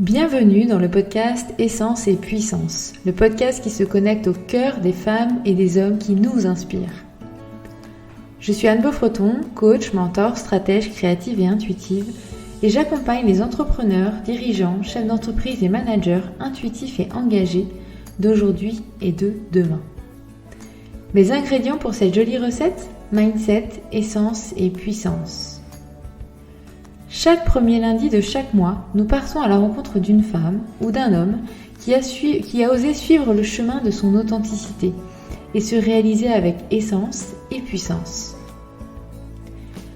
Bienvenue dans le podcast Essence et Puissance, le podcast qui se connecte au cœur des femmes et des hommes qui nous inspirent. Je suis Anne Beaufreton, coach, mentor, stratège créative et intuitive, et j'accompagne les entrepreneurs, dirigeants, chefs d'entreprise et managers intuitifs et engagés d'aujourd'hui et de demain. Mes ingrédients pour cette jolie recette: mindset, essence et puissance. Chaque premier lundi de chaque mois, nous partons à la rencontre d'une femme ou d'un homme qui a osé suivre le chemin de son authenticité et se réaliser avec essence et puissance.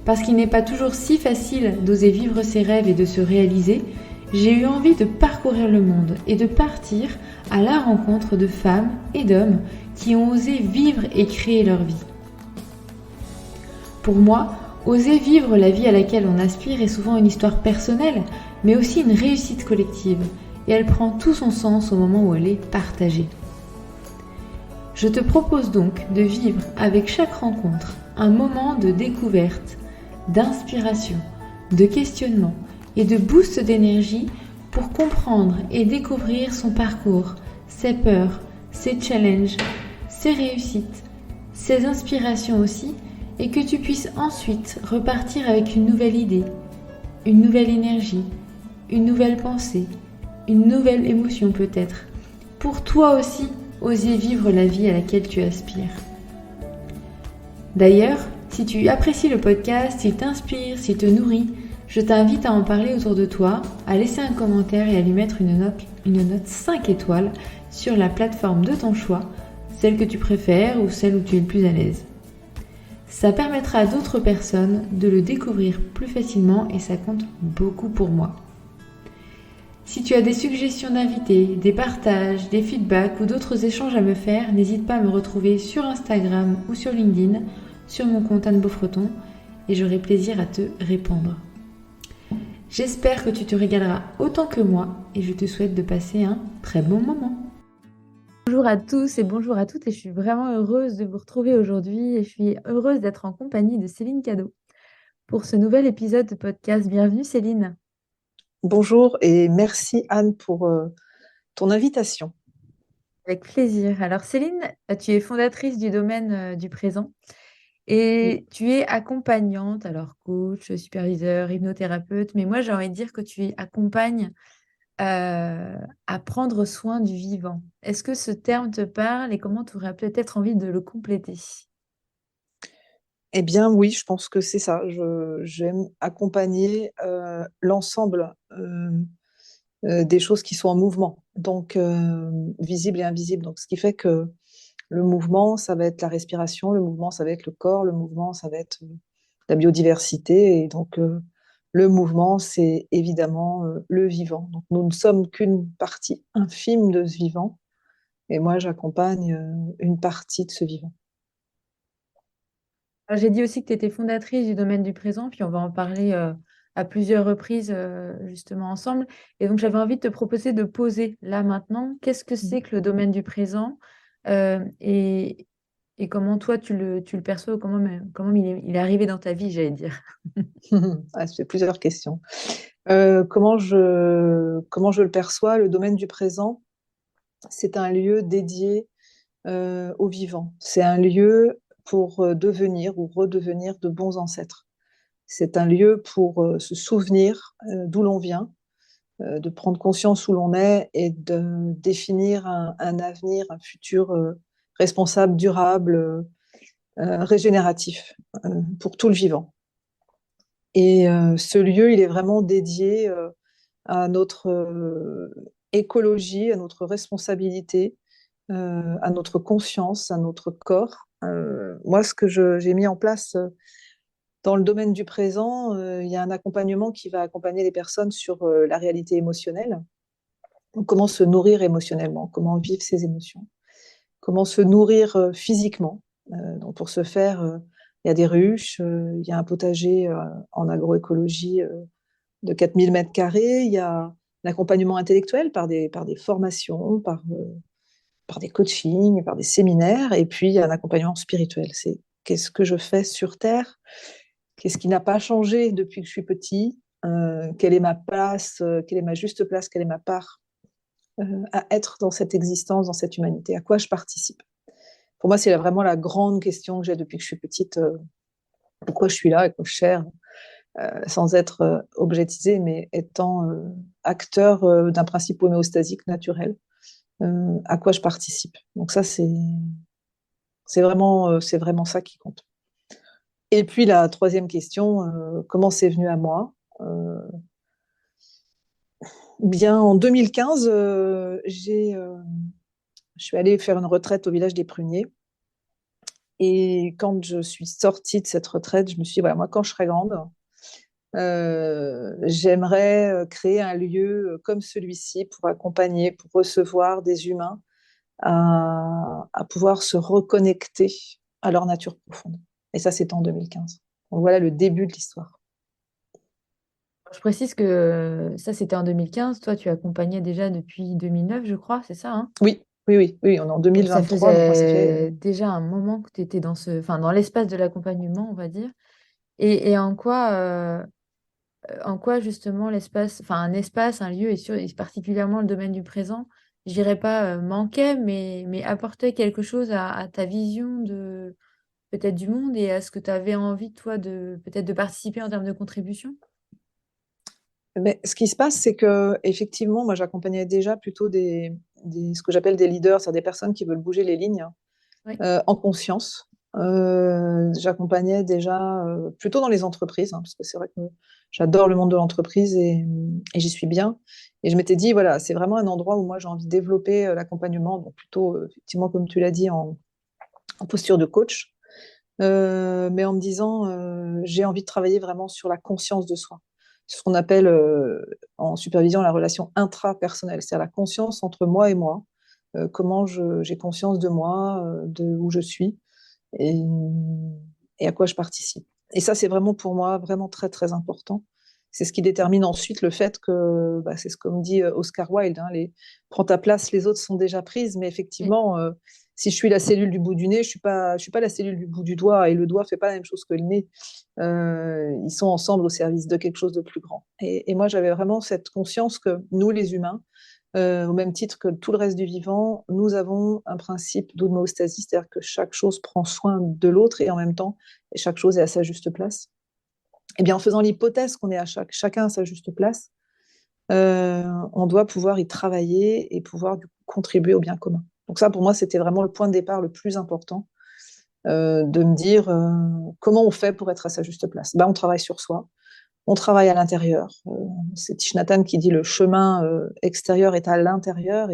Parce qu'il n'est pas toujours si facile d'oser vivre ses rêves et de se réaliser, j'ai eu envie de parcourir le monde et de partir à la rencontre de femmes et d'hommes qui ont osé vivre et créer leur vie. Pour moi, oser vivre la vie à laquelle on aspire est souvent une histoire personnelle, mais aussi une réussite collective, et elle prend tout son sens au moment où elle est partagée. Je te propose donc de vivre avec chaque rencontre un moment de découverte, d'inspiration, de questionnement et de boost d'énergie pour comprendre et découvrir son parcours, ses peurs, ses challenges, ses réussites, ses inspirations aussi, et que tu puisses ensuite repartir avec une nouvelle idée, une nouvelle énergie, une nouvelle pensée, une nouvelle émotion peut-être, pour toi aussi oser vivre la vie à laquelle tu aspires. D'ailleurs, si tu apprécies le podcast, s'il t'inspire, s'il te nourrit, je t'invite à en parler autour de toi, à laisser un commentaire et à lui mettre une note 5 étoiles sur la plateforme de ton choix, celle que tu préfères ou celle où tu es le plus à l'aise. Ça permettra à d'autres personnes de le découvrir plus facilement et ça compte beaucoup pour moi. Si tu as des suggestions d'invités, des partages, des feedbacks ou d'autres échanges à me faire, n'hésite pas à me retrouver sur Instagram ou sur LinkedIn, sur mon compte Anne Beaufreton, et j'aurai plaisir à te répondre. J'espère que tu te régaleras autant que moi et je te souhaite de passer un très bon moment. Bonjour à tous et bonjour à toutes, et je suis vraiment heureuse de vous retrouver aujourd'hui et je suis heureuse d'être en compagnie de Céline Cadeau pour ce nouvel épisode de podcast. Bienvenue Céline. Bonjour et merci Anne pour ton invitation. Avec plaisir. Alors Céline, tu es fondatrice du domaine du présent et tu es accompagnante, alors coach, superviseur, hypnothérapeute, mais moi j'ai envie de dire que tu accompagnes à prendre soin du vivant. Est-ce que ce terme te parle et comment tu aurais peut-être envie de le compléter? Eh bien oui, je pense que c'est ça. J'aime accompagner l'ensemble des choses qui sont en mouvement, donc visibles et invisibles. Donc ce qui fait que le mouvement, ça va être la respiration, le mouvement, ça va être le corps, le mouvement, ça va être la biodiversité. Et donc le mouvement, c'est évidemment le vivant. Donc nous ne sommes qu'une partie infime de ce vivant. Et moi, j'accompagne une partie de ce vivant. Alors, j'ai dit aussi que tu étais fondatrice du domaine du présent, puis on va en parler à plusieurs reprises justement ensemble. Et donc j'avais envie de te proposer de poser là maintenant, qu'est-ce que c'est que le domaine du présent et, et comment toi tu le perçois, comment il est arrivé dans ta vie, j'allais dire. Ah, c'est plusieurs questions. Comment je le perçois? Le domaine du présent, c'est un lieu dédié au vivant. C'est un lieu pour devenir ou redevenir de bons ancêtres. C'est un lieu pour se souvenir d'où l'on vient, de prendre conscience où l'on est et de définir un avenir, un futur responsable, durable, régénératif pour tout le vivant. Et ce lieu, il est vraiment dédié à notre écologie, à notre responsabilité, à notre conscience, à notre corps. Moi, ce que j'ai mis en place dans le domaine du présent, il y a un accompagnement qui va accompagner les personnes sur la réalité émotionnelle. Donc, comment se nourrir émotionnellement, comment vivre ses émotions, comment se nourrir physiquement. Donc pour ce faire, il y a des ruches, il y a un potager en agroécologie de 4000 mètres carrés, il y a l'accompagnement intellectuel par des formations, par des coachings, par des séminaires, et puis il y a un accompagnement spirituel. C'est qu'est-ce que je fais sur Terre, qu'est-ce qui n'a pas changé depuis que je suis petit, quelle est ma place, quelle est ma juste place, quelle est ma part à être dans cette existence, dans cette humanité, à quoi je participe. Pour moi, c'est vraiment la grande question que j'ai depuis que je suis petite. Pourquoi je suis là, à quoi je sers, sans être objetisée, mais étant acteur d'un principe homéostasique naturel. À quoi je participe. Donc ça, c'est vraiment ça qui compte. Et puis la troisième question, comment c'est venu à moi? Euh, Bien, en 2015, je suis allée faire une retraite au village des Pruniers. Et quand je suis sortie de cette retraite, je me suis dit, voilà, moi, quand je serai grande, j'aimerais créer un lieu comme celui-ci pour accompagner, pour recevoir des humains à pouvoir se reconnecter à leur nature profonde. Et ça, c'était en 2015. Donc voilà le début de l'histoire. Je précise que ça, c'était en 2015. Toi, tu accompagnais déjà depuis 2009, je crois, c'est ça, hein? Oui, oui, oui, oui, on est en Donc, ça 2023, donc moi, ça fait... faisait déjà un moment que tu étais enfin, dans l'espace de l'accompagnement, on va dire. Et en quoi justement l'espace, enfin, un espace, un lieu, et particulièrement le domaine du présent, je dirais pas manquait, mais apportait quelque chose à ta vision de peut-être du monde et à ce que tu avais envie, toi, de peut-être de participer en termes de contribution? Mais ce qui se passe, c'est que effectivement, moi, j'accompagnais déjà plutôt ce que j'appelle des leaders, c'est-à-dire des personnes qui veulent bouger les lignes Oui. en conscience. J'accompagnais déjà plutôt dans les entreprises, hein, parce que c'est vrai que j'adore le monde de l'entreprise et j'y suis bien. Et je m'étais dit, voilà, c'est vraiment un endroit où moi j'ai envie de développer l'accompagnement, donc plutôt, effectivement, comme tu l'as dit, en posture de coach, mais en me disant, j'ai envie de travailler vraiment sur la conscience de soi. C'est ce qu'on appelle en supervision la relation intrapersonnelle, c'est-à-dire la conscience entre moi et moi, comment j'ai conscience de moi, de où je suis et, et à quoi je participe. Et ça, c'est vraiment pour moi vraiment très, très important. C'est ce qui détermine ensuite le fait que, bah, c'est ce que me dit Oscar Wilde, hein, prends ta place, les autres sont déjà prises, mais Oui. effectivement, si je suis la cellule du bout du nez, je suis pas la cellule du bout du doigt, et le doigt fait pas la même chose que le nez. Ils sont ensemble au service de quelque chose de plus grand. Et moi, j'avais vraiment cette conscience que nous, les humains, au même titre que tout le reste du vivant, nous avons un principe d'homéostasie, c'est-à-dire que chaque chose prend soin de l'autre et en même temps, chaque chose est à sa juste place. Et bien, en faisant l'hypothèse qu'on est chacun à sa juste place, on doit pouvoir y travailler et pouvoir du coup, contribuer au bien commun. Donc ça, pour moi, c'était vraiment le point de départ le plus important, de me dire comment on fait pour être à sa juste place. Ben, on travaille sur soi, on travaille à l'intérieur. C'est Thich Nhat Hanh qui dit le chemin extérieur est à l'intérieur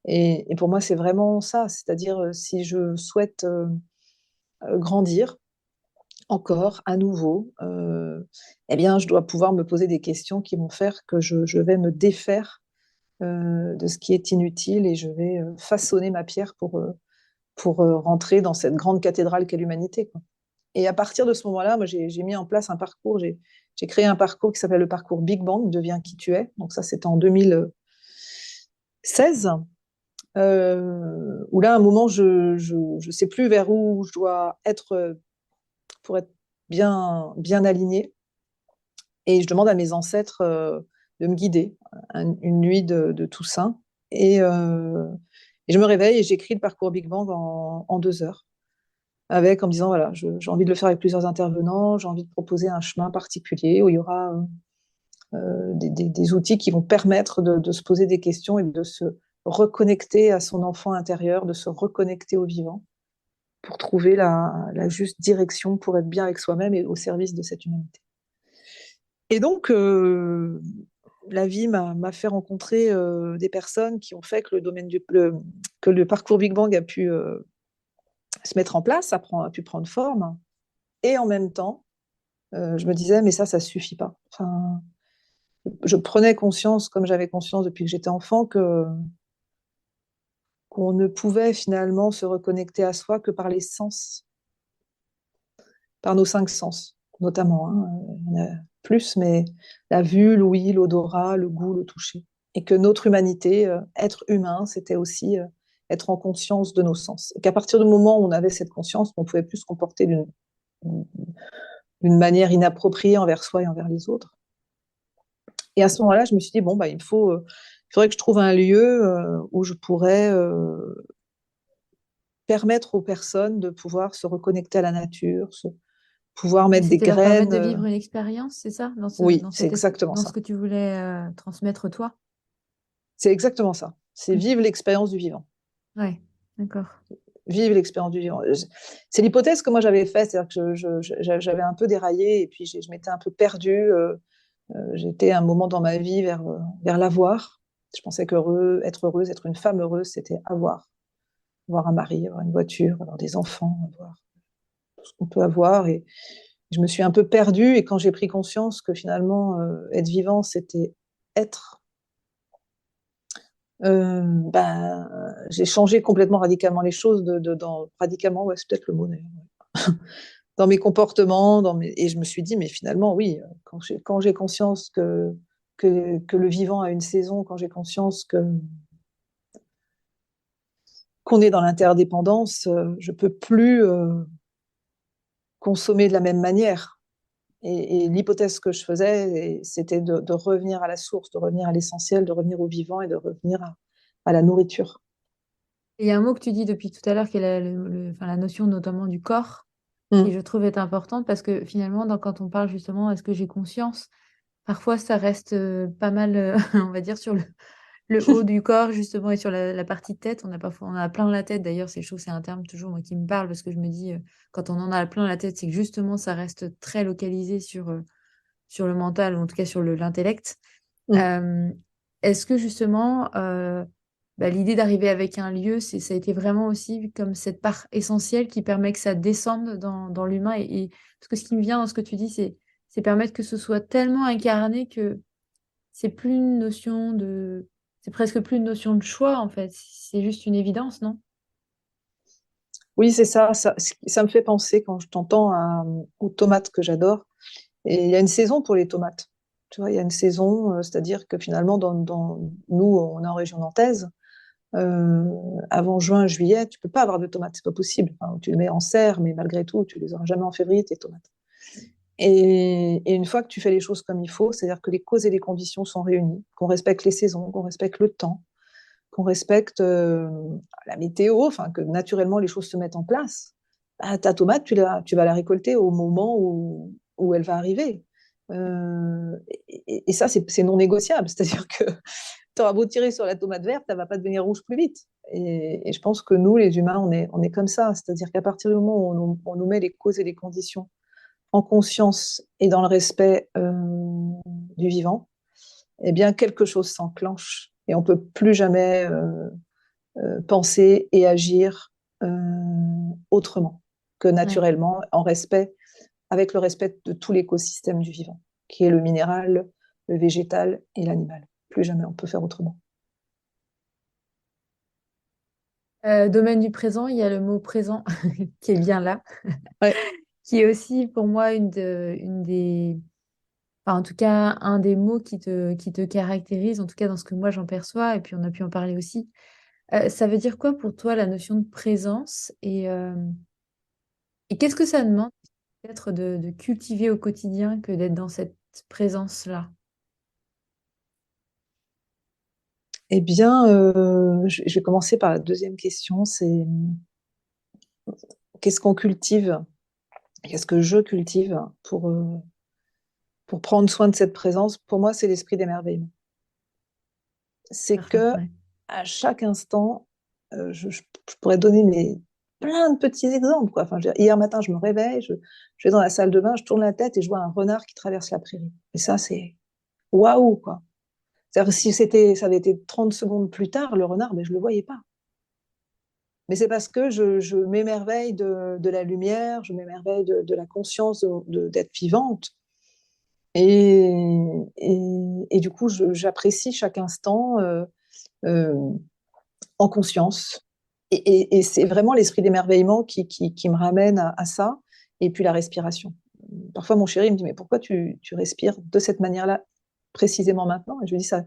et pour moi, c'est vraiment ça. C'est-à-dire, si je souhaite grandir encore, à nouveau, eh bien, je dois pouvoir me poser des questions qui vont faire que je vais me défaire de ce qui est inutile et je vais façonner ma pierre pour rentrer dans cette grande cathédrale qu'est l'humanité, quoi. Et à partir de ce moment-là, moi, j'ai mis en place un parcours, j'ai créé un parcours qui s'appelle le parcours Big Bang, deviens qui tu es. Donc ça, c'était en 2016. Où là, à un moment, je sais plus vers où je dois être pour être bien aligné. Et je demande à mes ancêtres de me guider une nuit de Toussaint. Et je me réveille et j'écris le parcours Big Bang en 2 heures. En me disant, voilà, j'ai envie de le faire avec plusieurs intervenants, j'ai envie de proposer un chemin particulier où il y aura des outils qui vont permettre de se poser des questions et de se reconnecter à son enfant intérieur, de se reconnecter au vivant pour trouver la juste direction pour être bien avec soi-même et au service de cette humanité. Et donc, la vie m'a fait rencontrer des personnes qui ont fait que que le parcours Big Bang a pu se mettre en place, a pu prendre forme. Et en même temps, je me disais, mais ça suffit pas. Enfin, je prenais conscience, comme j'avais conscience depuis que j'étais enfant, qu'on ne pouvait finalement se reconnecter à soi que par les sens, par nos 5 sens, notamment, hein. Il y en a plus, mais la vue, l'ouïe, l'odorat, le goût, le toucher. Et que notre humanité, être humain, c'était aussi être en conscience de nos sens. Et qu'à partir du moment où on avait cette conscience, on ne pouvait plus se comporter d'une manière inappropriée envers soi et envers les autres. Et à ce moment-là, je me suis dit, bon, bah, il faudrait que je trouve un lieu où je pourrais permettre aux personnes de pouvoir se reconnecter à la nature, pouvoir Et mettre des c'était leur permettre graines. de vivre une expérience, c'est ça, Oui, c'est exactement dans ce ça. que tu voulais transmettre toi? C'est exactement ça. C'est Mm. vivre l'expérience du vivant. Ouais, d'accord. Vivre l'expérience du vivant. C'est l'hypothèse que moi j'avais faite, c'est-à-dire que j'avais un peu déraillé et puis je m'étais un peu perdue. J'étais à un moment dans ma vie vers l'avoir. Je pensais être heureuse, être une femme heureuse, c'était avoir un mari, avoir une voiture, avoir des enfants, avoir tout ce qu'on peut avoir. Et je me suis un peu perdue. Et quand j'ai pris conscience que finalement, être vivant, c'était être, ben, j'ai changé complètement radicalement les choses. Radicalement, ouais, c'est peut-être le mot d'ailleurs. Dans mes comportements, et je me suis dit, mais finalement, oui, quand j'ai conscience que le vivant a une saison, quand j'ai conscience qu'on est dans l'interdépendance, je peux plus consommer de la même manière. Et l'hypothèse que je faisais, c'était de revenir à la source, de revenir à l'essentiel, de revenir au vivant et de revenir à la nourriture. Et il y a un mot que tu dis depuis tout à l'heure qui est enfin, la notion notamment du corps, qui Mm. je trouve est importante parce que finalement, quand on parle justement, est-ce que j'ai conscience? Parfois, ça reste pas mal, on va dire, sur le haut du corps, justement, et sur la partie tête. On a plein la tête. D'ailleurs, je trouve que c'est un terme toujours moi, qui me parle parce que je me dis, quand on en a plein la tête, c'est que justement, ça reste très localisé sur le mental, ou en tout cas sur l'intellect. Mm. Euh, Est-ce que justement, bah, l'idée d'arriver avec un lieu, ça a été vraiment aussi comme cette part essentielle qui permet que ça descende dans l'humain. Parce que ce qui me vient dans ce que tu dis, c'est permettre que ce soit tellement incarné que c'est plus une notion de... C'est presque plus une notion de choix, en fait. C'est juste une évidence, non? Oui, c'est ça, ça me fait penser quand je t'entends aux tomates que j'adore. Et il y a une saison pour les tomates. Tu vois, il y a une saison, c'est-à-dire que finalement, nous, on est en région nantaise. Euh, Avant juin, juillet, tu peux pas avoir de tomates, c'est pas possible. Enfin, tu les mets en serre, mais malgré tout, tu les auras jamais en février, tes tomates. Et une fois que tu fais les choses comme il faut, c'est-à-dire que les causes et les conditions sont réunies, qu'on respecte les saisons, qu'on respecte le temps, qu'on respecte la météo, enfin que naturellement les choses se mettent en place, bah, ta tomate, tu vas la récolter au moment où elle va arriver. Et ça, c'est non négociable. C'est-à-dire que tu auras beau tirer sur la tomate verte, elle ne va pas devenir rouge plus vite. Et je pense que nous, les humains, on est comme ça. C'est-à-dire qu'à partir du moment où on nous met les causes et les conditions en conscience et dans le respect du vivant, eh bien, quelque chose s'enclenche et on ne peut plus jamais penser et agir autrement que Ouais. naturellement, avec le respect de tout l'écosystème du vivant, qui est le minéral, le végétal et l'animal. Plus jamais on peut faire autrement. Domaine du présent, il y a le mot présent qui est bien là, Ouais. qui est aussi pour moi une des... Enfin, en tout cas, un des mots qui te caractérise, en tout cas dans ce que moi j'en perçois, et puis on a pu en parler aussi. Ça veut dire quoi pour toi la notion de présence et qu'est-ce que ça demande peut-être de cultiver au quotidien que d'être dans cette présence-là? Eh bien, je vais commencer par la deuxième question, c'est qu'est-ce qu'on cultive? Qu'est-ce que je cultive pour prendre soin de cette présence? Pour moi, c'est l'esprit d'émerveillement. C'est Parfait, que ouais. à chaque instant, je pourrais donner plein de petits exemples, quoi. Enfin, hier matin, je me réveille, je vais dans la salle de bain, je tourne la tête et je vois un renard qui traverse la prairie. Et ça, c'est waouh, quoi. C'est-à-dire, si ça avait été 30 secondes plus tard, le renard, mais je le voyais pas. Mais c'est parce que je m'émerveille de la lumière, je m'émerveille de la conscience d'être vivante. Et du coup, j'apprécie chaque instant euh, en conscience. Et c'est vraiment l'esprit d'émerveillement qui me ramène à ça. Et puis la respiration. Parfois, mon chéri me dit, mais pourquoi tu respires de cette manière-là précisément maintenant? Et je lui dis, ça,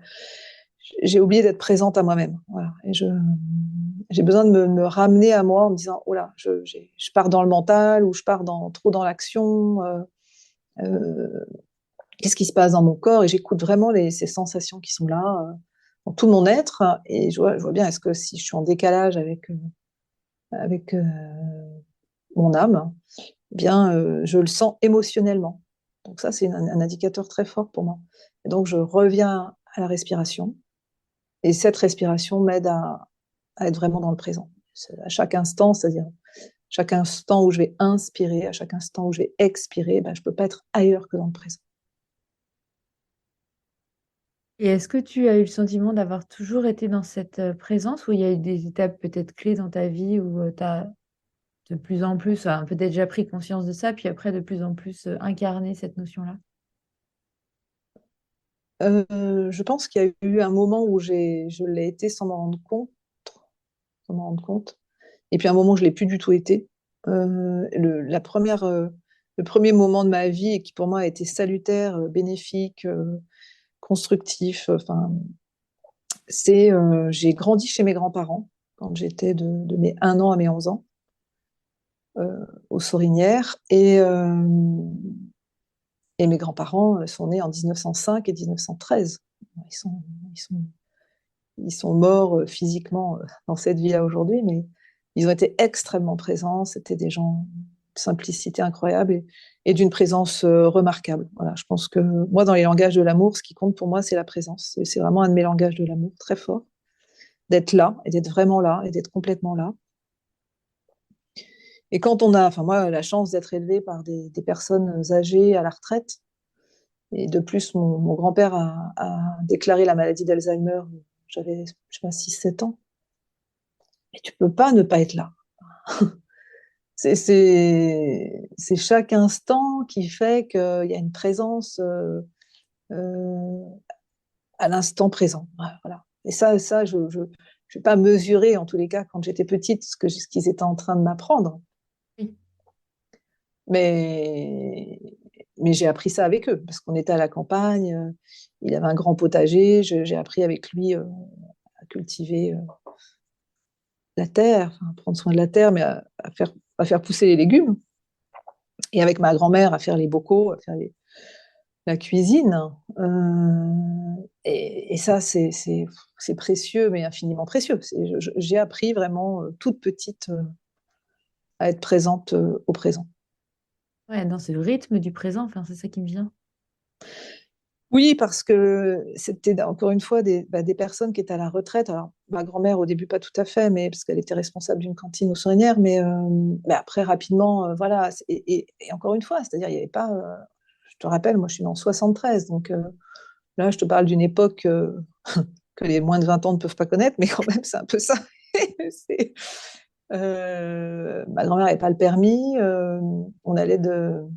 j'ai oublié d'être présente à moi-même. Voilà. Et j'ai besoin de me ramener à moi en me disant, oh là, je pars dans le mental ou je pars trop dans l'action. Euh, qu'est-ce qui se passe dans mon corps, et j'écoute vraiment ces sensations qui sont là, dans tout mon être, et je vois bien, est-ce que si je suis en décalage avec mon âme, eh bien, je le sens émotionnellement. Donc ça, c'est un indicateur très fort pour moi. Et donc, je reviens à la respiration, et cette respiration m'aide à être vraiment dans le présent. À chaque instant, c'est-à-dire chaque instant où je vais inspirer, à chaque instant où je vais expirer, ben, je ne peux pas être ailleurs que dans le présent. Et est-ce que tu as eu le sentiment d'avoir toujours été dans cette présence, ou il y a eu des étapes peut-être clés dans ta vie où tu as de plus en plus, peut-être déjà pris conscience de ça, puis après de plus en plus incarné cette notion-là? Je pense qu'il y a eu un moment où je l'ai été sans m'en rendre compte, et puis un moment où je l'ai plus du tout été. Le premier moment de ma vie, et qui pour moi a été salutaire, bénéfique, constructif, enfin, j'ai grandi chez mes grands-parents quand j'étais de mes 1 an à mes 11 ans, aux Sorinières, et mes grands-parents sont nés en 1905 et 1913. Ils sont, ils sont, ils sont morts physiquement dans cette vie-là aujourd'hui, mais ils ont été extrêmement présents. C'était des gens de simplicité incroyable, et d'une présence remarquable. Voilà, je pense que moi, dans les langages de l'amour, ce qui compte pour moi, c'est la présence. C'est vraiment un de mes langages de l'amour très fort, d'être là, et d'être vraiment là, et d'être complètement là. Et quand on a, enfin moi, la chance d'être élevée par des personnes âgées à la retraite, et de plus, mon grand-père a déclaré la maladie d'Alzheimer, j'avais, je sais pas, 6, 7 ans, et tu peux pas ne pas être là. C'est chaque instant qui fait qu'il y a une présence euh, à l'instant présent. Voilà. Et ça je ne vais pas mesurer, en tous les cas, quand j'étais petite, ce qu'ils étaient en train de m'apprendre. Oui. Mais, mais j'ai appris ça avec eux, parce qu'on était à la campagne, il avait un grand potager, j'ai appris avec lui à cultiver la terre, enfin, à prendre soin de la terre, mais à faire pousser les légumes. Et avec ma grand-mère, à faire les bocaux, la cuisine. Et ça, c'est précieux, mais infiniment précieux. J'ai appris vraiment, toute petite, à être présente au présent. Ouais, non, c'est le rythme du présent, enfin, c'est ça qui me vient. Oui, parce que c'était encore une fois des personnes qui étaient à la retraite. Alors, ma grand-mère, au début, pas tout à fait, mais parce qu'elle était responsable d'une cantine aux Sorinières, mais après, rapidement, voilà. Et encore une fois, c'est-à-dire, il n'y avait pas. Je te rappelle, moi, je suis née en 73, donc là, je te parle d'une époque que les moins de 20 ans ne peuvent pas connaître, mais quand même, c'est un peu ça. Ma grand-mère n'avait pas le permis. On allait de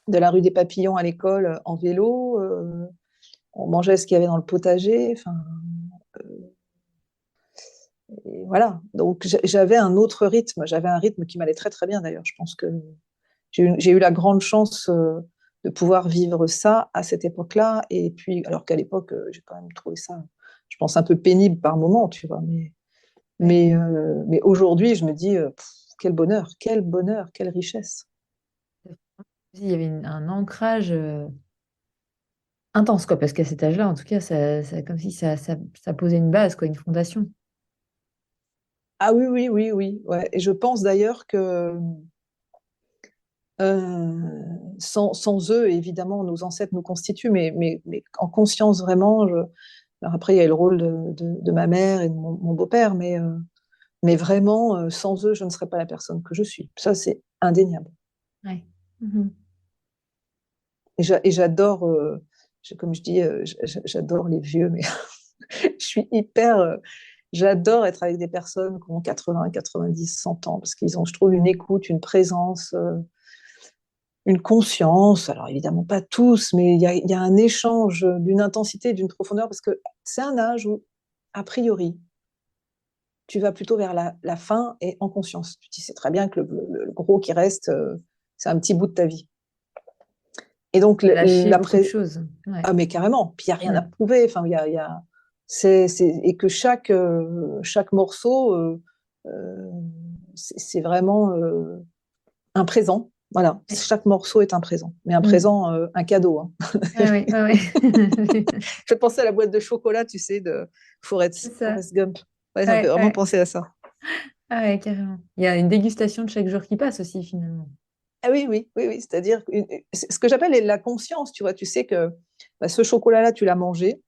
la rue des Papillons à l'école en vélo. On mangeait ce qu'il y avait dans le potager. Enfin, et voilà. Donc j'avais un autre rythme. J'avais un rythme qui m'allait très très bien d'ailleurs. Je pense que j'ai eu la grande chance de pouvoir vivre ça à cette époque-là. Et puis, alors qu'à l'époque, j'ai quand même trouvé ça, je pense, un peu pénible par moment, tu vois. Ouais. Mais aujourd'hui, je me dis, quel bonheur, quelle richesse. Il y avait un ancrage intense, quoi, parce qu'à cet âge-là, en tout cas, comme si ça posait une base, quoi, une fondation. Ah oui, oui, oui, oui. Ouais. Et je pense d'ailleurs que sans eux, évidemment, nos ancêtres nous constituent, mais en conscience vraiment. Alors après, il y a le rôle de ma mère et de mon beau-père, mais vraiment, sans eux, je ne serais pas la personne que je suis. Ça, c'est indéniable. Ouais. Mhm. Et j'adore, comme je dis, j'adore les vieux, mais je suis hyper. J'adore être avec des personnes qui ont 80, 90, 100 ans, parce qu'ils ont, je trouve, une écoute, une présence, une conscience. Alors évidemment, pas tous, mais il y a un échange d'une intensité, d'une profondeur, parce que c'est un âge où, a priori, tu vas plutôt vers la fin et en conscience. Tu sais très bien que le gros qui reste, c'est un petit bout de ta vie. Et donc, Lâcher beaucoup de choses. Ouais. ah, mais carrément, puis il n'y a rien à Mm. prouver. Enfin, et que chaque morceau, c'est vraiment un présent. Voilà, Ouais. chaque morceau est un présent, mais un Mm. présent, un cadeau, hein. Ah ouais, ouais, ouais. Je pensais à la boîte de chocolat, tu sais, de C'est ça. Forrest Gump. Ouais, ça me fait Ouais, vraiment ouais. penser à ça. Ah ouais, carrément. Il y a une dégustation de chaque jour qui passe aussi, finalement. Ah oui, oui, oui, oui. C'est-à-dire, c'est ce que j'appelle la conscience, tu vois. Tu sais que bah, ce chocolat-là, tu l'as mangé.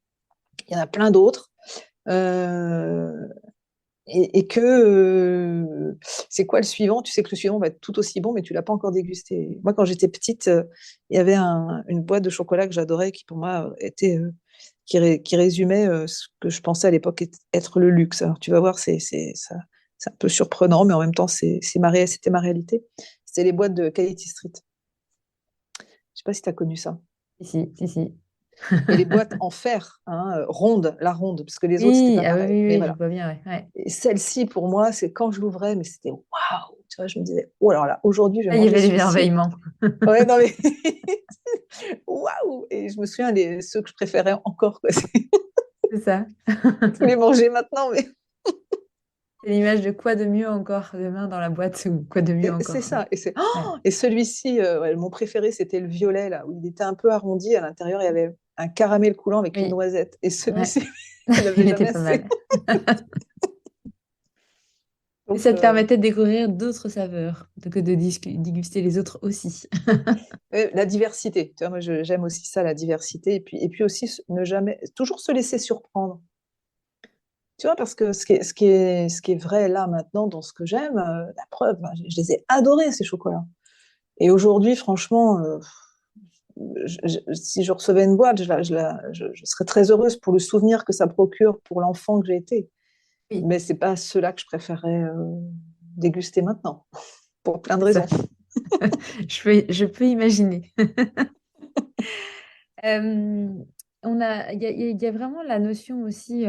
Il y en a plein d'autres. Euh, et que c'est quoi le suivant? Tu sais que le suivant va être tout aussi bon, mais tu l'as pas encore dégusté. Moi, quand j'étais petite, il y avait une boîte de chocolat que j'adorais, qui pour moi était qui résumait ce que je pensais à l'époque être le luxe. Alors, tu vas voir, ça, c'est un peu surprenant, mais en même temps, c'était ma réalité. C'était les boîtes de Katy Street. Je sais pas si tu as connu ça. Si, si, si, si. Mais les boîtes en fer, hein, ronde, la ronde, parce que les autres, c'était Oui, pas ah oui, pareil. oui, Mais oui, je voilà. vois bien, ouais. Ouais. Et celle-ci, pour moi, c'est quand je l'ouvrais, mais c'était waouh! Tu vois, je me disais, oh alors là, aujourd'hui, je vais Là, il y manger avait celui-ci. l'émerveillement. Ouais, non, mais waouh! Et je me souviens, ceux que je préférais encore, quoi. C'est ça. Tous les manger maintenant, mais C'est l'image de quoi de mieux encore demain dans la boîte ou quoi de mieux c'est encore. ça. Ouais. Et celui-ci, ouais, mon préféré, c'était le violet, là, où il était un peu arrondi. À l'intérieur, il y avait un caramel coulant avec une Oui, noisette. Et ouais. celui-ci, il n'avait Il était jamais pas assez. mal. Et Donc, ça te permettait de découvrir d'autres saveurs, que de déguster les autres aussi. la diversité. Tu vois, moi, j'aime aussi ça, la diversité. Et puis aussi, ne jamais, toujours se laisser surprendre. Tu vois, parce que ce qui est vrai là maintenant dans ce que j'aime, la preuve, ben, je les ai adorés ces chocolats. Et aujourd'hui, franchement, si je recevais une boîte, je serais très heureuse pour le souvenir que ça procure pour l'enfant que j'ai été. Oui, Mais c'est pas ceux-là que je préférerais déguster maintenant, pour plein de c'est ça. raisons. Je peux imaginer. Euh, il y a vraiment la notion aussi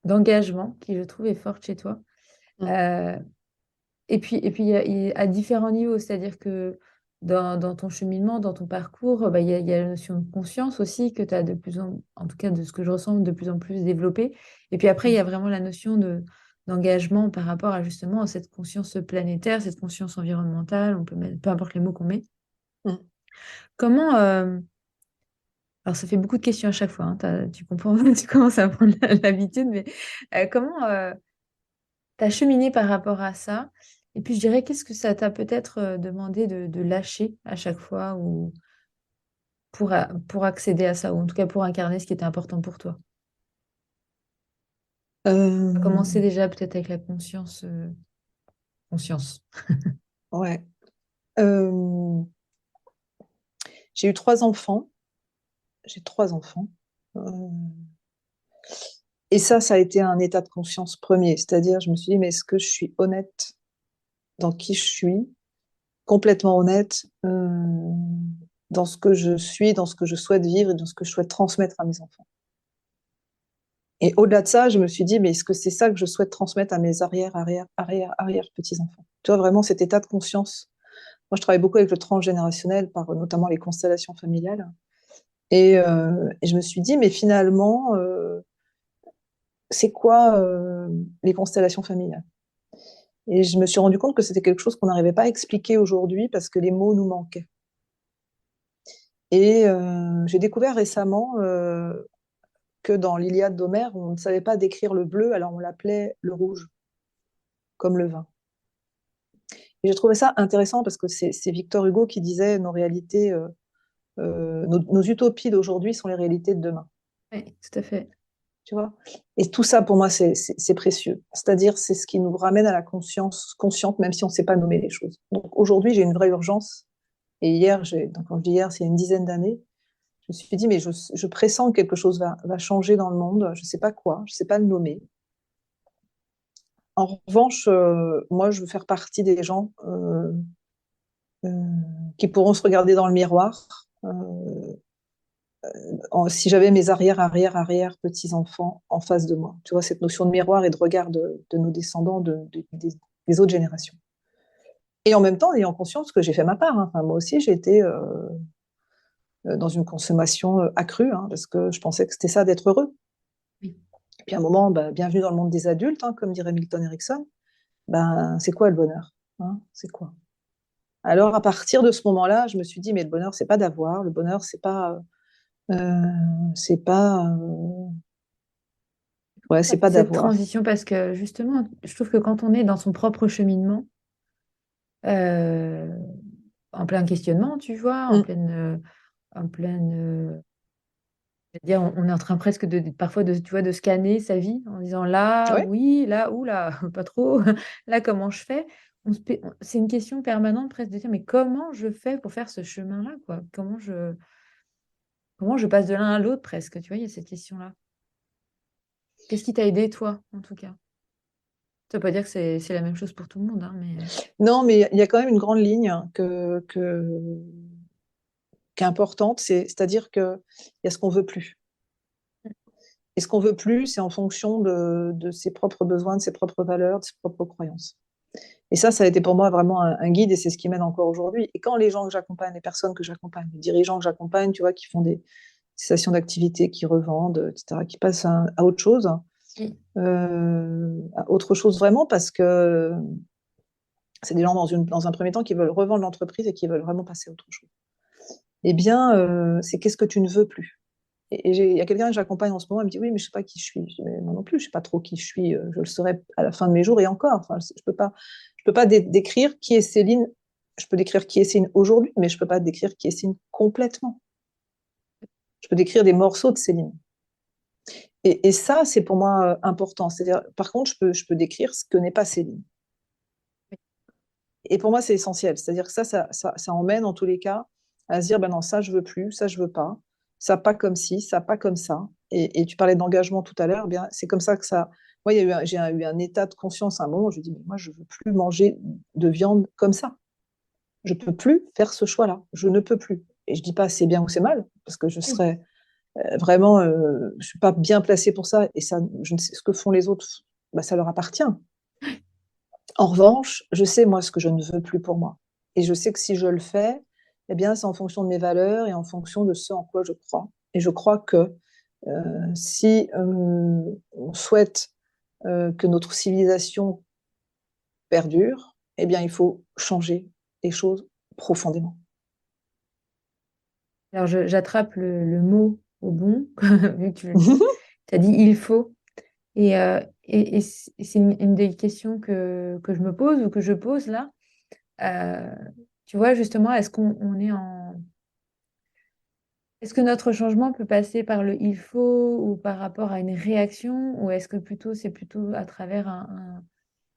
d'engagement qui, je trouve, est forte chez toi. Mm. Euh, et puis à différents niveaux, c'est-à-dire que dans ton cheminement, dans ton parcours, bah, il y a la notion de conscience aussi que tu as en tout cas de ce que je ressens, de plus en plus développée. Et puis après, il y a vraiment la notion d'engagement par rapport à justement cette conscience planétaire, cette conscience environnementale, on peut mettre, peu importe les mots qu'on met. Mm. Comment, alors ça fait beaucoup de questions à chaque fois, hein, tu comprends, tu commences à prendre l'habitude, mais comment tu as cheminé par rapport à ça? Et puis je dirais, qu'est-ce que ça t'a peut-être demandé de lâcher à chaque fois ou pour accéder à ça, ou en tout cas pour incarner ce qui était important pour toi? On va commencer Euh, déjà peut-être avec la conscience. Conscience. ouais. Euh, j'ai eu trois enfants. J'ai trois enfants. Euh, et ça a été un état de conscience premier. C'est-à-dire, je me suis dit, mais est-ce que je suis honnête dans qui je suis, complètement honnête dans ce que je suis, dans ce que je souhaite vivre et dans ce que je souhaite transmettre à mes enfants. Et au-delà de ça, je me suis dit, mais est-ce que c'est ça que je souhaite transmettre à mes arrière petits-enfants? Tu vois, vraiment cet état de conscience. Moi, je travaille beaucoup avec le transgénérationnel, par notamment les constellations familiales. Et je me suis dit, mais finalement, c'est quoi les constellations familiales? Et je me suis rendu compte que c'était quelque chose qu'on n'arrivait pas à expliquer aujourd'hui parce que les mots nous manquaient. Et j'ai découvert récemment que dans l'Iliade d'Homère, on ne savait pas décrire le bleu, alors on l'appelait le rouge, comme le vin. Et j'ai trouvé ça intéressant parce que c'est Victor Hugo qui disait nos réalités, nos utopies d'aujourd'hui sont les réalités de demain. Oui, tout à fait. Tu vois? Et tout ça, pour moi, c'est précieux. C'est-à-dire, c'est ce qui nous ramène à la conscience consciente, même si on ne sait pas nommer les choses. Donc aujourd'hui, j'ai une vraie urgence. Et hier, donc quand je dis hier, c'est il y a une dizaine d'années, je me suis dit, mais je pressens que quelque chose va changer dans le monde. Je ne sais pas quoi, je ne sais pas le nommer. En revanche, moi, je veux faire partie des gens euh, qui pourront se regarder dans le miroir si j'avais mes arrière petits-enfants en face de moi. Tu vois, cette notion de miroir et de regard de nos descendants, des autres générations. Et en même temps, ayant conscience que j'ai fait ma part. Hein. Enfin, moi aussi, j'ai été dans une consommation accrue, hein, parce que je pensais que c'était ça d'être heureux. Oui. Et puis à un moment, bah, bienvenue dans le monde des adultes, hein, comme dirait Milton Erickson. Ben, c'est quoi le bonheur, hein? C'est quoi? Alors, à partir de ce moment-là, je me suis dit, mais le bonheur, c'est pas d'avoir. Le bonheur, c'est pas, ouais, Ça c'est fait pas cette d'avoir. transition parce que justement, je trouve que quand on est dans son propre cheminement, euh, en plein questionnement, tu vois, Mm. en pleine, c'est-à-dire, on est en train presque parfois tu vois, de scanner sa vie en disant là, Ouais. oui, là, ou là, pas trop, là, comment je fais? C'est une question permanente presque de dire, mais comment je fais pour faire ce chemin-là, quoi? Comment je passe de l'un à l'autre presque, tu vois, il y a cette question-là. Qu'est-ce qui t'a aidé, toi, en tout cas? Ça veut pas dire que c'est la même chose pour tout le monde, hein, mais Non, mais il y a quand même une grande ligne qui est importante, c'est-à-dire qu'il y a ce qu'on veut plus. Et ce qu'on veut plus, c'est en fonction de ses propres besoins, de ses propres valeurs, de ses propres croyances. Et ça a été pour moi vraiment un guide et c'est ce qui m'aide encore aujourd'hui. Et quand les gens que j'accompagne, les personnes que j'accompagne, les dirigeants que j'accompagne, tu vois, qui font des cessations d'activité, qui revendent, etc., qui passent à autre chose, oui. à autre chose vraiment parce que c'est des gens dans un premier temps qui veulent revendre l'entreprise et qui veulent vraiment passer à autre chose. Eh bien, c'est qu'est-ce que tu ne veux plus? Il y a quelqu'un que j'accompagne en ce moment, elle me dit oui, mais je ne sais pas qui je suis. Je dis, mais moi non plus, je ne sais pas trop qui je suis. Je le saurai à la fin de mes jours et encore. Enfin, je peux pas décrire qui est Céline. Je peux décrire qui est Céline aujourd'hui, mais je ne peux pas décrire qui est Céline complètement. Je peux décrire des morceaux de Céline. Et ça, c'est pour moi important. C'est-à-dire, par contre, je peux décrire ce que n'est pas Céline. Et pour moi, c'est essentiel. C'est-à-dire que ça emmène en tous les cas à se dire, ben non, ça, je veux plus, ça, je veux pas, ça, pas comme ci, ça, pas comme ça. Et tu parlais d'engagement tout à l'heure, eh bien, c'est comme ça que ça. Moi, j'ai eu un état de conscience à un moment où je dis, mais moi, je veux plus manger de viande comme ça. Je peux plus faire ce choix-là. Je ne peux plus. Et je dis pas c'est bien ou c'est mal, parce que je Oui. serais vraiment, je suis pas bien placée pour ça. Et ça, je ne sais ce que font les autres, bah, ça leur appartient. En revanche, je sais moi ce que je ne veux plus pour moi. Et je sais que si je le fais, eh bien, c'est en fonction de mes valeurs et en fonction de ce en quoi je crois. Et je crois que si on souhaite que notre civilisation perdure, eh bien, il faut changer les choses profondément. Alors, j'attrape le mot au bon, vu que tu le dis. Tu as dit il faut. Et c'est une des questions que je me pose ou que je pose là. Euh, Tu vois, justement, est-ce que notre changement peut passer par le il faut ou par rapport à une réaction ou est-ce que c'est plutôt à travers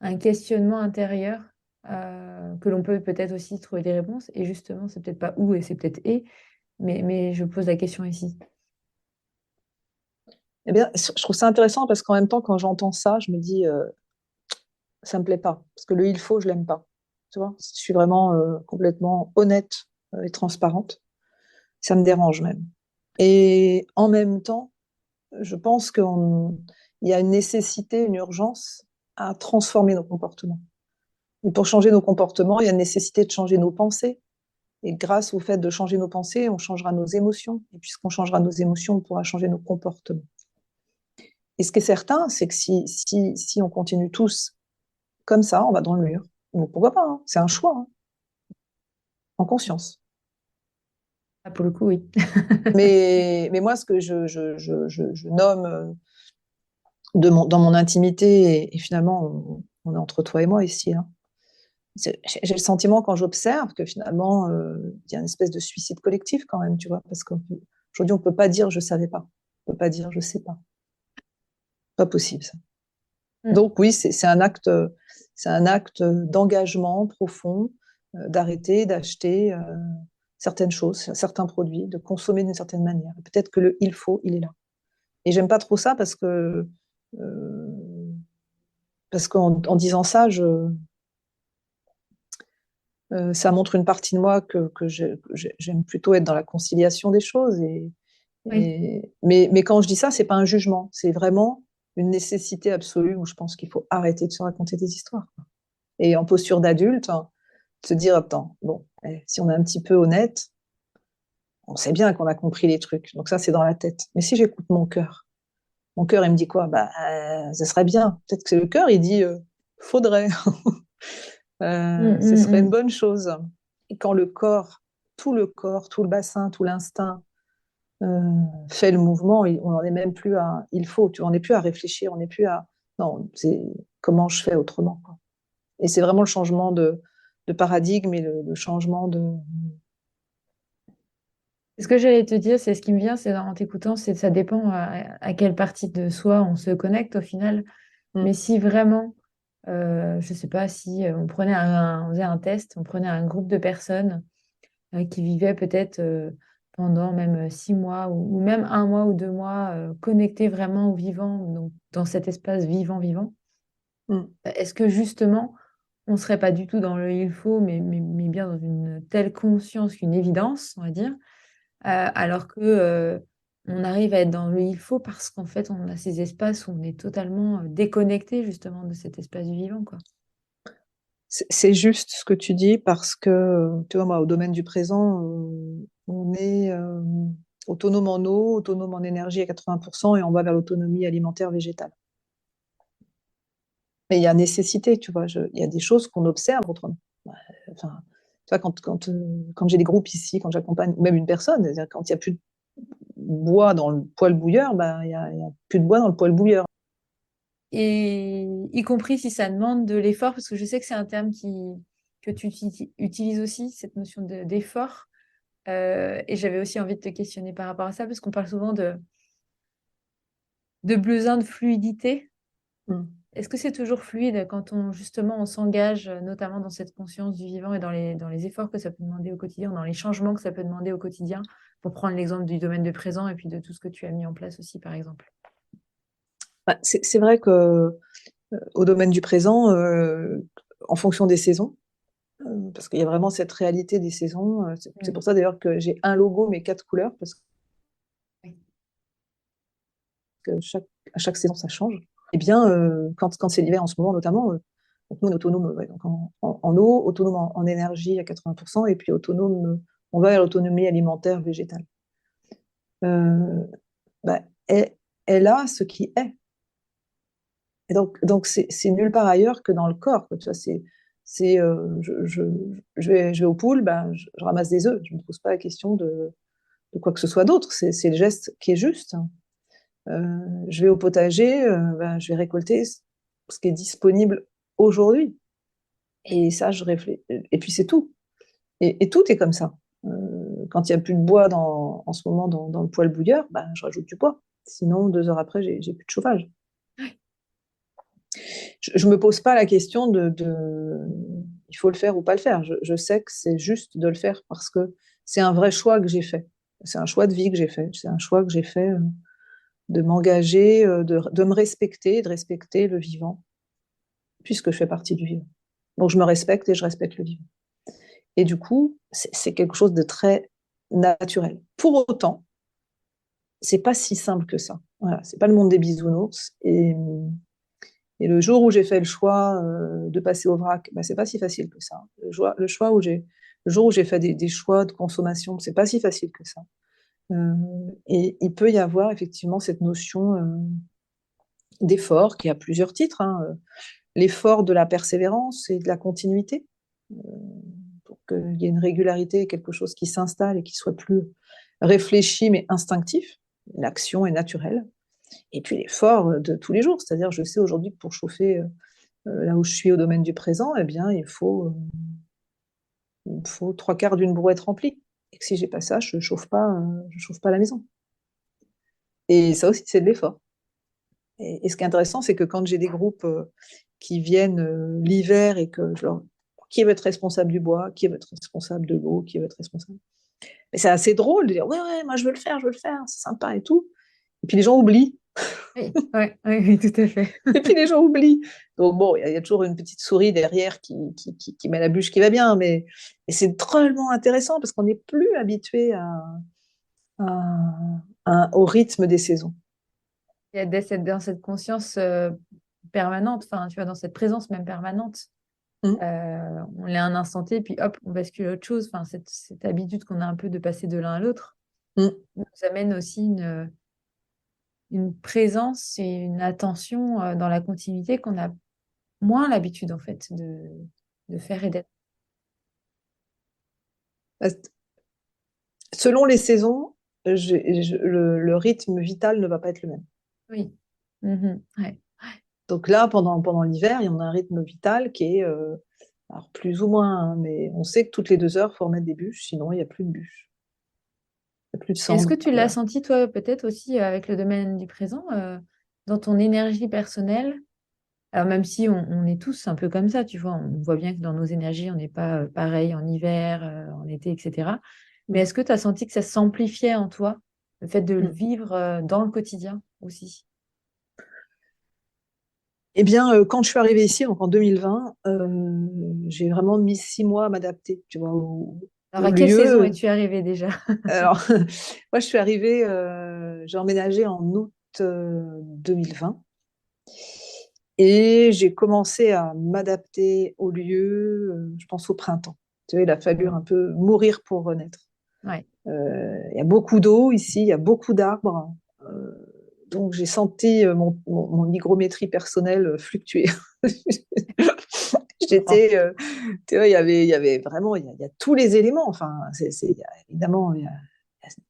un questionnement intérieur que l'on peut peut-être aussi trouver des réponses et justement, c'est peut-être pas où et c'est peut-être mais je pose la question ici. Eh bien, je trouve ça intéressant parce qu'en même temps, quand j'entends ça, je me dis, ça me plaît pas. Parce que le il faut, je l'aime pas. Tu vois, je suis vraiment complètement honnête et transparente. Ça me dérange même. Et en même temps, je pense qu'il y a une nécessité, une urgence à transformer nos comportements. Et pour changer nos comportements, il y a une nécessité de changer nos pensées. Et grâce au fait de changer nos pensées, on changera nos émotions. Et puisqu'on changera nos émotions, on pourra changer nos comportements. Et ce qui est certain, c'est que si on continue tous comme ça, on va dans le mur. Donc pourquoi pas, hein, c'est un choix, hein, en conscience. Ah, pour le coup, oui. Mais moi, ce que je nomme dans mon intimité, et finalement, on est entre toi et moi ici, hein. J'ai le sentiment quand j'observe que finalement, il y a une espèce de suicide collectif quand même, tu vois, parce qu'aujourd'hui, on ne peut pas dire je ne savais pas. On ne peut pas dire je ne sais pas. Pas possible, ça. Mm. Donc oui, c'est un acte d'engagement profond, d'arrêter d'acheter certaines choses, certains produits, de consommer d'une certaine manière. Peut-être que le il faut, il est là. Et j'aime pas trop ça euh, parce qu'en disant ça, ça montre une partie de moi que j'aime plutôt être dans la conciliation des choses. Oui. Mais quand je dis ça, c'est pas un jugement, c'est vraiment une nécessité absolue où je pense qu'il faut arrêter de se raconter des histoires. Et en posture d'adulte, hein, se dire, attends, bon, si on est un petit peu honnête, on sait bien qu'on a compris les trucs. Donc ça, c'est dans la tête. Mais si j'écoute mon cœur, il me dit quoi? Bah, ça serait bien. Peut-être que c'est le cœur, il dit, faudrait. Mm, Ce mm, serait une mm. bonne chose. Et quand le corps, tout le bassin, tout l'instinct euh, fait le mouvement, on n'en est même plus à il faut, tu vois, on n'est plus à réfléchir, on n'est plus à non, c'est comment je fais autrement, quoi. Et c'est vraiment le changement de paradigme et le changement de. Ce que j'allais te dire, c'est ce qui me vient, c'est en t'écoutant, c'est ça dépend à quelle partie de soi on se connecte au final. Mm, Mais si vraiment, je sais pas, si on faisait un test, on prenait un groupe de personnes qui vivaient peut-être pendant même 6 mois ou même 1 mois ou 2 mois connectés vraiment au vivant, donc dans cet espace vivant-vivant. mm. Est-ce que justement, on ne serait pas du tout dans le il faut, mais bien dans une telle conscience qu'une évidence, on va dire, alors que on arrive à être dans le il faut parce qu'en fait, on a ces espaces où on est totalement déconnecté justement de cet espace du vivant, quoi. C'est juste ce que tu dis parce que, tu vois, moi, au domaine du présent, on est autonome en eau, autonome en énergie à 80% et on va vers l'autonomie alimentaire végétale. Mais il y a nécessité, tu vois, il y a des choses qu'on observe autrement. Ouais, enfin, tu vois, quand j'ai des groupes ici, quand j'accompagne, ou même une personne, c'est-à-dire quand il n'y a plus de bois dans le poêle bouilleur, ben, il y a plus de bois dans le poêle bouilleur. Et y compris si ça demande de l'effort, parce que je sais que c'est un terme que tu utilises aussi, cette notion d'effort. Et j'avais aussi envie de te questionner par rapport à ça, parce qu'on parle souvent de besoin de fluidité. Mm. Est-ce que c'est toujours fluide quand justement on s'engage, notamment dans cette conscience du vivant et dans les efforts que ça peut demander au quotidien, dans les changements que ça peut demander au quotidien, pour prendre l'exemple du domaine de présent et puis de tout ce que tu as mis en place aussi, par exemple. Bah, c'est vrai que au domaine du présent, en fonction des saisons, parce qu'il y a vraiment cette réalité des saisons. C'est Mm. pour ça d'ailleurs que j'ai un logo mais 4 couleurs, parce Oui. que à chaque saison ça change. Eh bien, quand c'est l'hiver en ce moment notamment, donc nous on est autonome ouais, donc en eau, autonome en énergie à 80%, et puis autonome, on va vers l'autonomie alimentaire végétale. Euh, bah, elle a ce qui est. Et donc c'est nulle part ailleurs que dans le corps, quoi. Tu vois, je vais au pool, ben, je ramasse des œufs. Je ne me pose pas la question de quoi que ce soit d'autre. C'est le geste qui est juste. Je vais au potager, ben, je vais récolter ce qui est disponible aujourd'hui. Et ça, je réfléchis. Et puis c'est tout. Et tout est comme ça. Quand il n'y a plus de bois en ce moment dans le poêle bouilleur, ben, je rajoute du bois. Sinon, 2 heures après, j'ai plus de chauffage. Je me pose pas la question il faut le faire ou pas le faire. Je sais que c'est juste de le faire parce que c'est un vrai choix que j'ai fait. C'est un choix de vie que j'ai fait. C'est un choix que j'ai fait de m'engager, de me respecter, de respecter le vivant, puisque je fais partie du vivant. Donc je me respecte et je respecte le vivant. Et du coup, c'est quelque chose de très naturel. Pour autant, c'est pas si simple que ça. Voilà, c'est pas le monde des bisounours. Et le jour où j'ai fait le choix de passer au vrac, bah, c'est pas si facile que ça. Le jour où j'ai fait des choix de consommation, c'est pas si facile que ça. Et il peut y avoir effectivement cette notion d'effort qui a plusieurs titres, hein. L'effort de la persévérance et de la continuité, euh, pour qu'il y ait une régularité, quelque chose qui s'installe et qui soit plus réfléchi mais instinctif. L'action est naturelle. Et puis l'effort de tous les jours, c'est-à-dire je sais aujourd'hui que pour chauffer là où je suis au domaine du présent, eh bien, il me faut 3/4 d'une brouette remplie. Et que si j'ai pas ça, je chauffe pas la maison. Et ça aussi, c'est de l'effort. Et ce qui est intéressant, c'est que quand j'ai des groupes qui viennent l'hiver et que je leur qui veut être responsable du bois, qui veut être responsable de l'eau, qui veut être responsable. Mais c'est assez drôle de dire ouais, ouais, moi je veux le faire, c'est sympa et tout. Et puis les gens oublient. Oui, ouais, oui, oui, tout à fait. Et puis les gens oublient. Donc bon, il y a toujours une petite souris derrière qui met la bûche qui va bien, mais et c'est drôlement intéressant parce qu'on n'est plus habitué au rythme des saisons. Il y a dans cette conscience permanente, enfin, tu vois, dans cette présence même permanente. Mm, On l'est un instant T, puis hop, on bascule à autre chose. Enfin, cette habitude qu'on a un peu de passer de l'un à l'autre mm. nous amène aussi une présence et une attention dans la continuité qu'on a moins l'habitude, en fait, de faire et d'être. Selon les saisons, le rythme vital ne va pas être le même. Oui. Mhm. Ouais. Donc là, pendant l'hiver, il y en a un rythme vital qui est, alors plus ou moins, hein, mais on sait que toutes les 2 heures, il faut remettre des bûches, sinon il n'y a plus de bûches, il n'y a plus de Est-ce que cendres. tu l'as Voilà. senti, toi, peut-être aussi avec le domaine du présent, dans ton énergie personnelle? Alors, même si on est tous un peu comme ça, tu vois, on voit bien que dans nos énergies, on n'est pas pareil en hiver, en été, etc. Mais Mm. est-ce que tu as senti que ça s'amplifiait en toi, le fait de le Mm. vivre dans le quotidien aussi? Eh bien, quand je suis arrivée ici, donc en 2020, j'ai vraiment mis 6 mois à m'adapter, tu vois, Alors, au à quelle saison lieu. es-tu arrivée déjà? Alors, moi, je suis arrivée, j'ai emménagé en août 2020 et j'ai commencé à m'adapter au lieu, je pense au printemps. Tu vois, il a fallu un peu mourir pour renaître. Ouais. Il y a beaucoup d'eau ici, il y a beaucoup d'arbres. Euh, donc, j'ai senti mon hygrométrie personnelle fluctuer. Je comprends. Tu vois, il y avait vraiment, il y a tous les éléments. Enfin, évidemment, il y a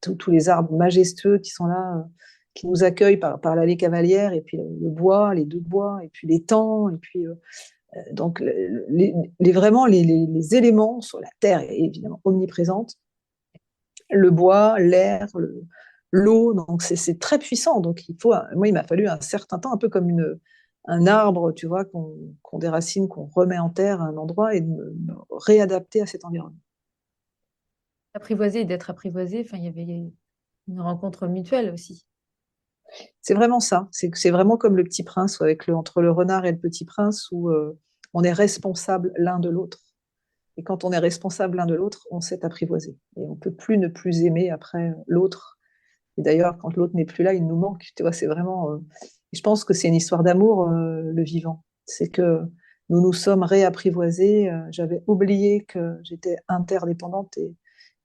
tous les arbres majestueux qui sont là, qui nous accueillent par l'allée Cavalière, et puis le bois, les 2 bois, et puis l'étang, et puis donc vraiment les éléments sur la terre est évidemment omniprésente. Le bois, l'air, l'eau, donc c'est très puissant. Donc moi, il m'a fallu un certain temps, un peu comme un arbre, tu vois, qu'on déracine, qu'on remet en terre à un endroit et de me réadapter à cet environnement. Apprivoiser et d'être apprivoisé, enfin, il y avait une rencontre mutuelle aussi. C'est vraiment ça. C'est vraiment comme le Petit Prince, entre le renard et le Petit Prince, où on est responsable l'un de l'autre. Et quand on est responsable l'un de l'autre, on s'est apprivoisé. Et on ne peut plus ne plus aimer après l'autre. Et d'ailleurs, quand l'autre n'est plus là, il nous manque. Tu vois, c'est vraiment. Je pense que c'est une histoire d'amour, le vivant. C'est que nous nous sommes réapprivoisés. J'avais oublié que j'étais interdépendante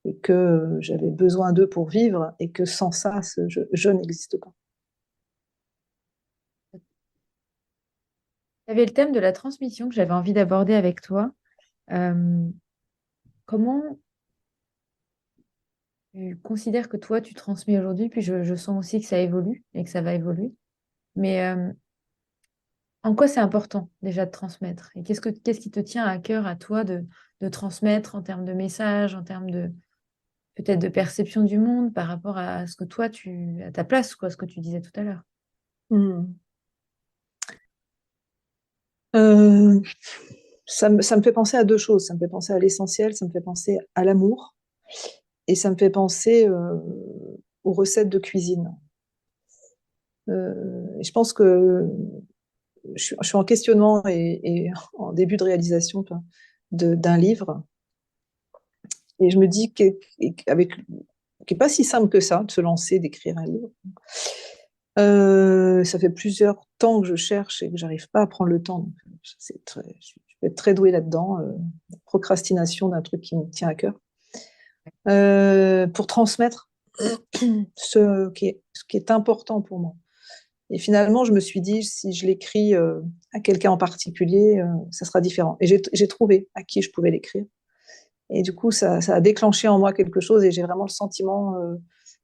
et que j'avais besoin d'eux pour vivre et que sans ça, je n'existe pas. Il y avait le thème de la transmission que j'avais envie d'aborder avec toi. Euh, Comment tu considères que toi, tu transmets aujourd'hui? Puis je sens aussi que ça évolue et que ça va évoluer. Mais en quoi c'est important déjà de transmettre? Et qu'est-ce qui te tient à cœur à toi de transmettre en termes de message, en termes de peut-être de perception du monde par rapport à ce que toi, à ta place, quoi, ce que tu disais tout à l'heure. Hmm. Euh, ça me fait penser à 2 choses. Ça me fait penser à l'essentiel, ça me fait penser à l'amour et ça me fait penser aux recettes de cuisine. Et je pense que je suis en questionnement et en début de réalisation, enfin, d'un livre. Et je me dis qu'il n'est pas si simple que ça de se lancer, d'écrire un livre. Ça fait plusieurs temps que je cherche et que j'arrive pas à prendre le temps. Donc, je peux être très douée là-dedans. Procrastination d'un truc qui me tient à cœur. Pour transmettre ce qui est important pour moi. Et finalement, je me suis dit, si je l'écris à quelqu'un en particulier, ça sera différent. Et j'ai trouvé à qui je pouvais l'écrire. Et du coup, ça a déclenché en moi quelque chose et j'ai vraiment le sentiment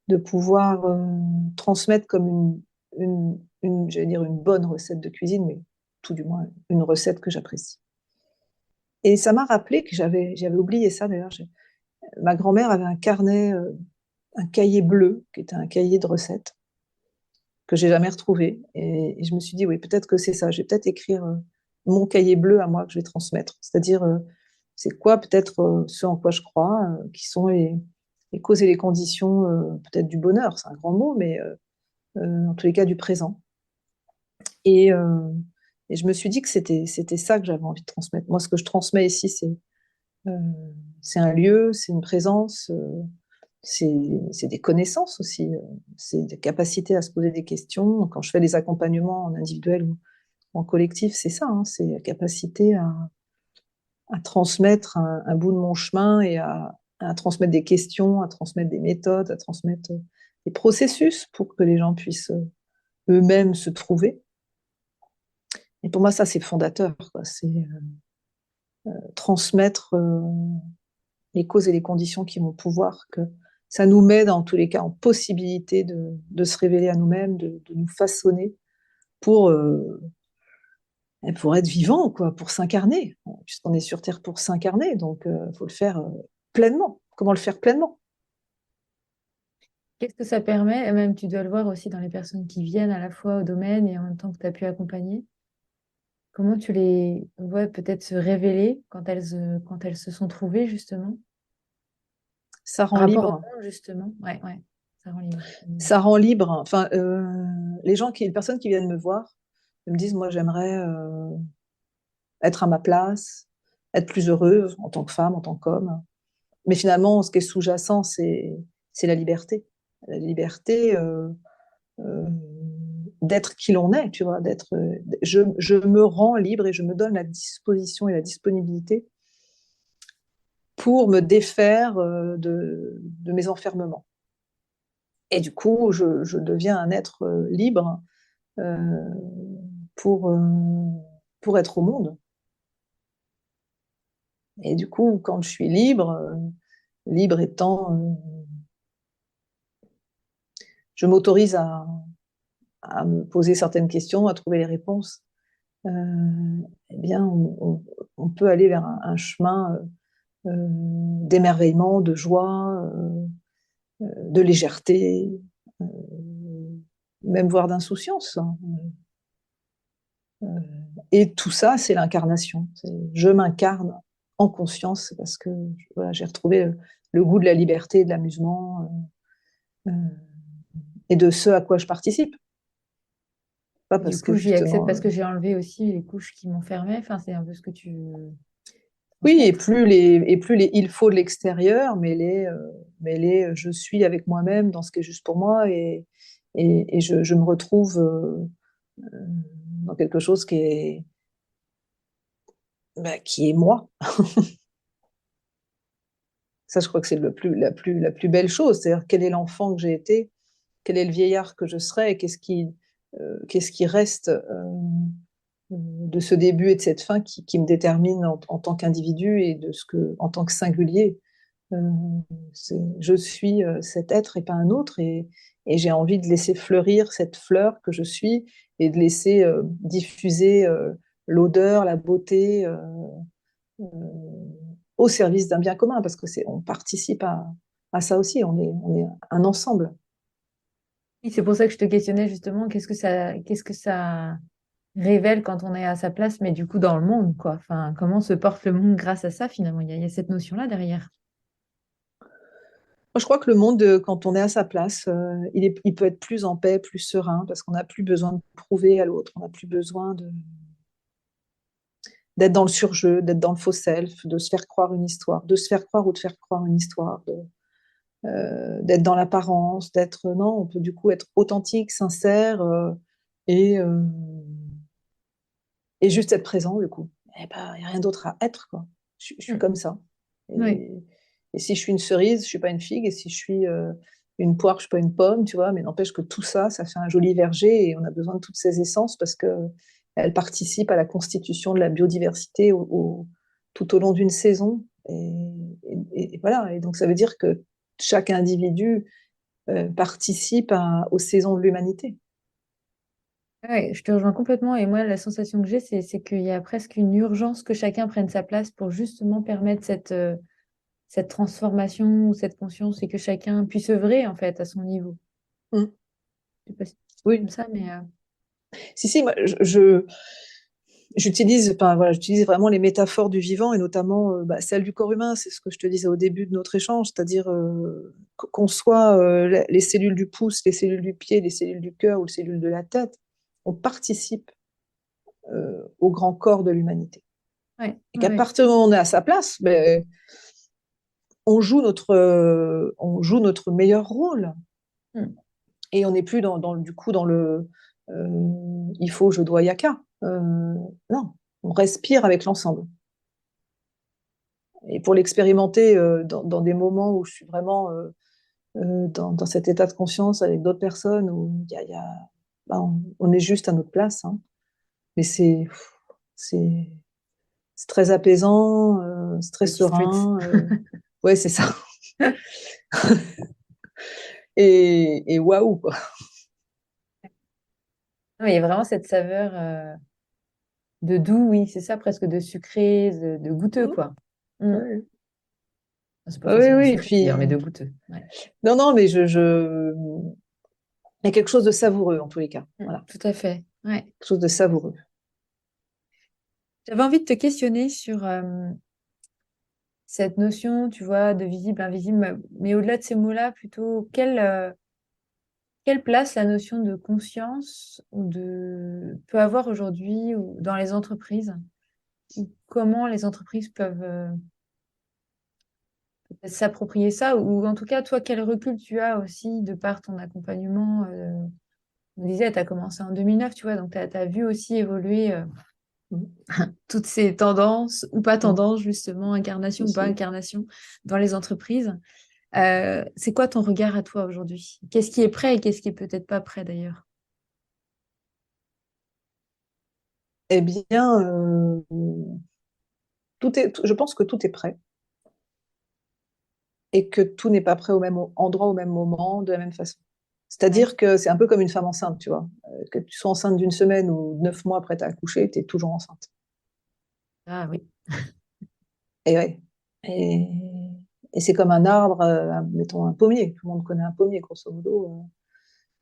de pouvoir transmettre comme j'allais dire une bonne recette de cuisine, mais tout du moins une recette que j'apprécie. Et ça m'a rappelé que j'avais oublié ça d'ailleurs. Ma grand-mère avait un carnet, un cahier bleu, qui était un cahier de recettes que j'ai jamais retrouvé. Et je me suis dit, oui, peut-être que c'est ça. Je vais peut-être écrire mon cahier bleu à moi que je vais transmettre. C'est-à-dire, c'est quoi peut-être ce en quoi je crois, qui sont les causes et les conditions peut-être du bonheur, c'est un grand mot, mais en tous les cas du présent. Et, euh, et je me suis dit que c'était ça que j'avais envie de transmettre. Moi, ce que je transmets ici, euh, c'est un lieu, c'est une présence, c'est des connaissances aussi, c'est des capacités à se poser des questions. Quand je fais des accompagnements en individuel ou en collectif, c'est ça, hein, c'est la capacité à transmettre un bout de mon chemin et à transmettre des questions, à transmettre des méthodes, à transmettre des processus pour que les gens puissent eux-mêmes se trouver. Et pour moi, ça, c'est fondateur, quoi. C'est transmettre. les causes et les conditions qui vont pouvoir, que ça nous met dans tous les cas en possibilité de se révéler à nous-mêmes, de nous façonner pour, pour être vivant, quoi, pour s'incarner, puisqu'on est sur Terre pour s'incarner, donc il faut le faire pleinement. Comment le faire pleinement? Qu'est-ce que ça permet? Et même, tu dois le voir aussi dans les personnes qui viennent à la fois au domaine et en même temps que tu as pu accompagner. Comment tu les vois peut-être se révéler quand elles se sont trouvées, justement, Ça par rend rapport au libre. monde, justement. Ouais, ouais, ça rend libre. Ça rend libre. Enfin, les personnes qui viennent me voir, elles me disent, moi, j'aimerais être à ma place, être plus heureuse en tant que femme, en tant qu'homme. Mais finalement, ce qui est sous-jacent, c'est la liberté. La liberté euh, d'être qui l'on est, tu vois, je me rends libre et je me donne la disposition et la disponibilité pour me défaire de mes enfermements. Et du coup, je deviens un être libre euh, pour, euh, pour être au monde. Et du coup, quand je suis libre, libre étant, je m'autorise à me poser certaines questions, à trouver les réponses, euh, eh bien, on peut aller vers un chemin d'émerveillement, de joie, de légèreté, euh, même voire d'insouciance, hein. Et tout ça, c'est l'incarnation. Je m'incarne en conscience parce que voilà, j'ai retrouvé le goût de la liberté, de l'amusement et de ce à quoi je participe. Pas Du parce que coup, j'y accède justement. parce que j'ai enlevé aussi les couches qui m'enfermaient. Enfin, c'est un peu ce que tu veux Oui, transmettre. et plus les il faut de l'extérieur, mais les je suis avec moi-même dans ce qui est juste pour moi et je me retrouve dans quelque chose bah, qui est moi. Ça, je crois que c'est la plus belle chose. C'est-à-dire, quel est l'enfant que j'ai été, quel est le vieillard que je serai, et qu'est-ce qui reste de ce début et de cette fin qui me détermine en tant qu'individu et en tant que singulier. Euh, je suis cet être et pas un autre, et j'ai envie de laisser fleurir cette fleur que je suis et de laisser diffuser l'odeur, la beauté euh, au service d'un bien commun, parce que on participe à ça aussi, on est un ensemble. Oui, c'est pour ça que je te questionnais justement, qu'est-ce que ça révèle quand on est à sa place, mais du coup dans le monde, quoi. Enfin, comment se porte le monde grâce à ça, finalement. Il y a cette notion-là derrière. Moi, je crois que le monde, quand on est à sa place, il peut être plus en paix, plus serein, parce qu'on n'a plus besoin de prouver à l'autre, on n'a plus besoin d'être dans le surjeu, d'être dans le faux self, de se faire croire une histoire, de se faire croire ou de faire croire une histoire, d'être dans l'apparence, non, on peut du coup être authentique, sincère et, euh, et juste être présent du coup. Eh ben, il n'y a rien d'autre à être, quoi. Je suis Mm. comme ça. Oui. Et, et si je suis une cerise, je suis pas une figue, et si je suis une poire, je suis pas une pomme, tu vois, mais n'empêche que tout ça, ça fait un joli verger et on a besoin de toutes ces essences parce que elles participent à la constitution de la biodiversité tout au long d'une saison. Et voilà. Et donc, ça veut dire que chaque individu participe aux saisons de l'humanité. Ouais, je te rejoins complètement. Et moi, la sensation que j'ai, c'est qu'il y a presque une urgence que chacun prenne sa place pour justement permettre cette transformation ou cette conscience et que chacun puisse œuvrer en fait à son niveau. Mm. Je sais pas si c'est comme Oui. ça, mais Si, moi, enfin, voilà, j'utilise vraiment les métaphores du vivant et notamment bah, celle du corps humain. C'est ce que je te disais au début de notre échange, c'est-à-dire qu'on soit les cellules du pouce, les cellules du pied, les cellules du cœur ou les cellules de la tête, on participe au grand corps de l'humanité. ouais, Et ouais, qu'à ouais. partir du moment où on est à sa place, ben, on joue notre meilleur rôle. Mm. Et on n'est plus du coup dans le il faut, je dois, yaka. Non, on respire avec l'ensemble. Et pour l'expérimenter dans des moments où je suis vraiment dans cet état de conscience avec d'autres personnes, où bah, on est juste à notre place, hein. Mais c'est très apaisant, c'est très Le district. serein. Ouais, c'est ça. Et waouh, quoi. Non, il y a vraiment cette saveur de doux, oui, c'est ça, presque de sucré, de goûteux, Mm. quoi. Mm. Ouais. C'est pas Oui, forcément oui, et sucré d'ailleurs, mais puis, de goûteux. Ouais. non, non, mais il y a quelque chose de savoureux, en tous les cas. Voilà, Tout à fait. Ouais. quelque chose de savoureux. J'avais envie de te questionner sur cette notion, tu vois, de visible, invisible, mais au-delà de ces mots-là, plutôt, quelle place la notion de conscience peut avoir aujourd'hui ou dans les entreprises, ou comment les entreprises peuvent peut-être s'approprier ça, ou en tout cas, toi, quel recul tu as aussi de par ton accompagnement on disait, tu as commencé en 2009, tu vois, donc tu as vu aussi évoluer Mm. toutes ces tendances, ou pas Mm. tendances, justement, incarnation ou pas Aussi. incarnation, dans les entreprises. C'est quoi ton regard à toi aujourd'hui? Qu'est-ce qui est prêt et qu'est-ce qui est peut-être pas prêt d'ailleurs? Eh bien, je pense que tout est prêt et que tout n'est pas prêt au même endroit, au même moment, de la même façon. Ouais. C'est-à-dire que c'est un peu comme une femme enceinte, tu vois. Que tu sois enceinte d'une semaine ou 9 mois après t'as accouché, tu es toujours enceinte. Ah oui. Et ouais. Et, et c'est comme un arbre, mettons un pommier. Tout le monde connaît un pommier, grosso modo.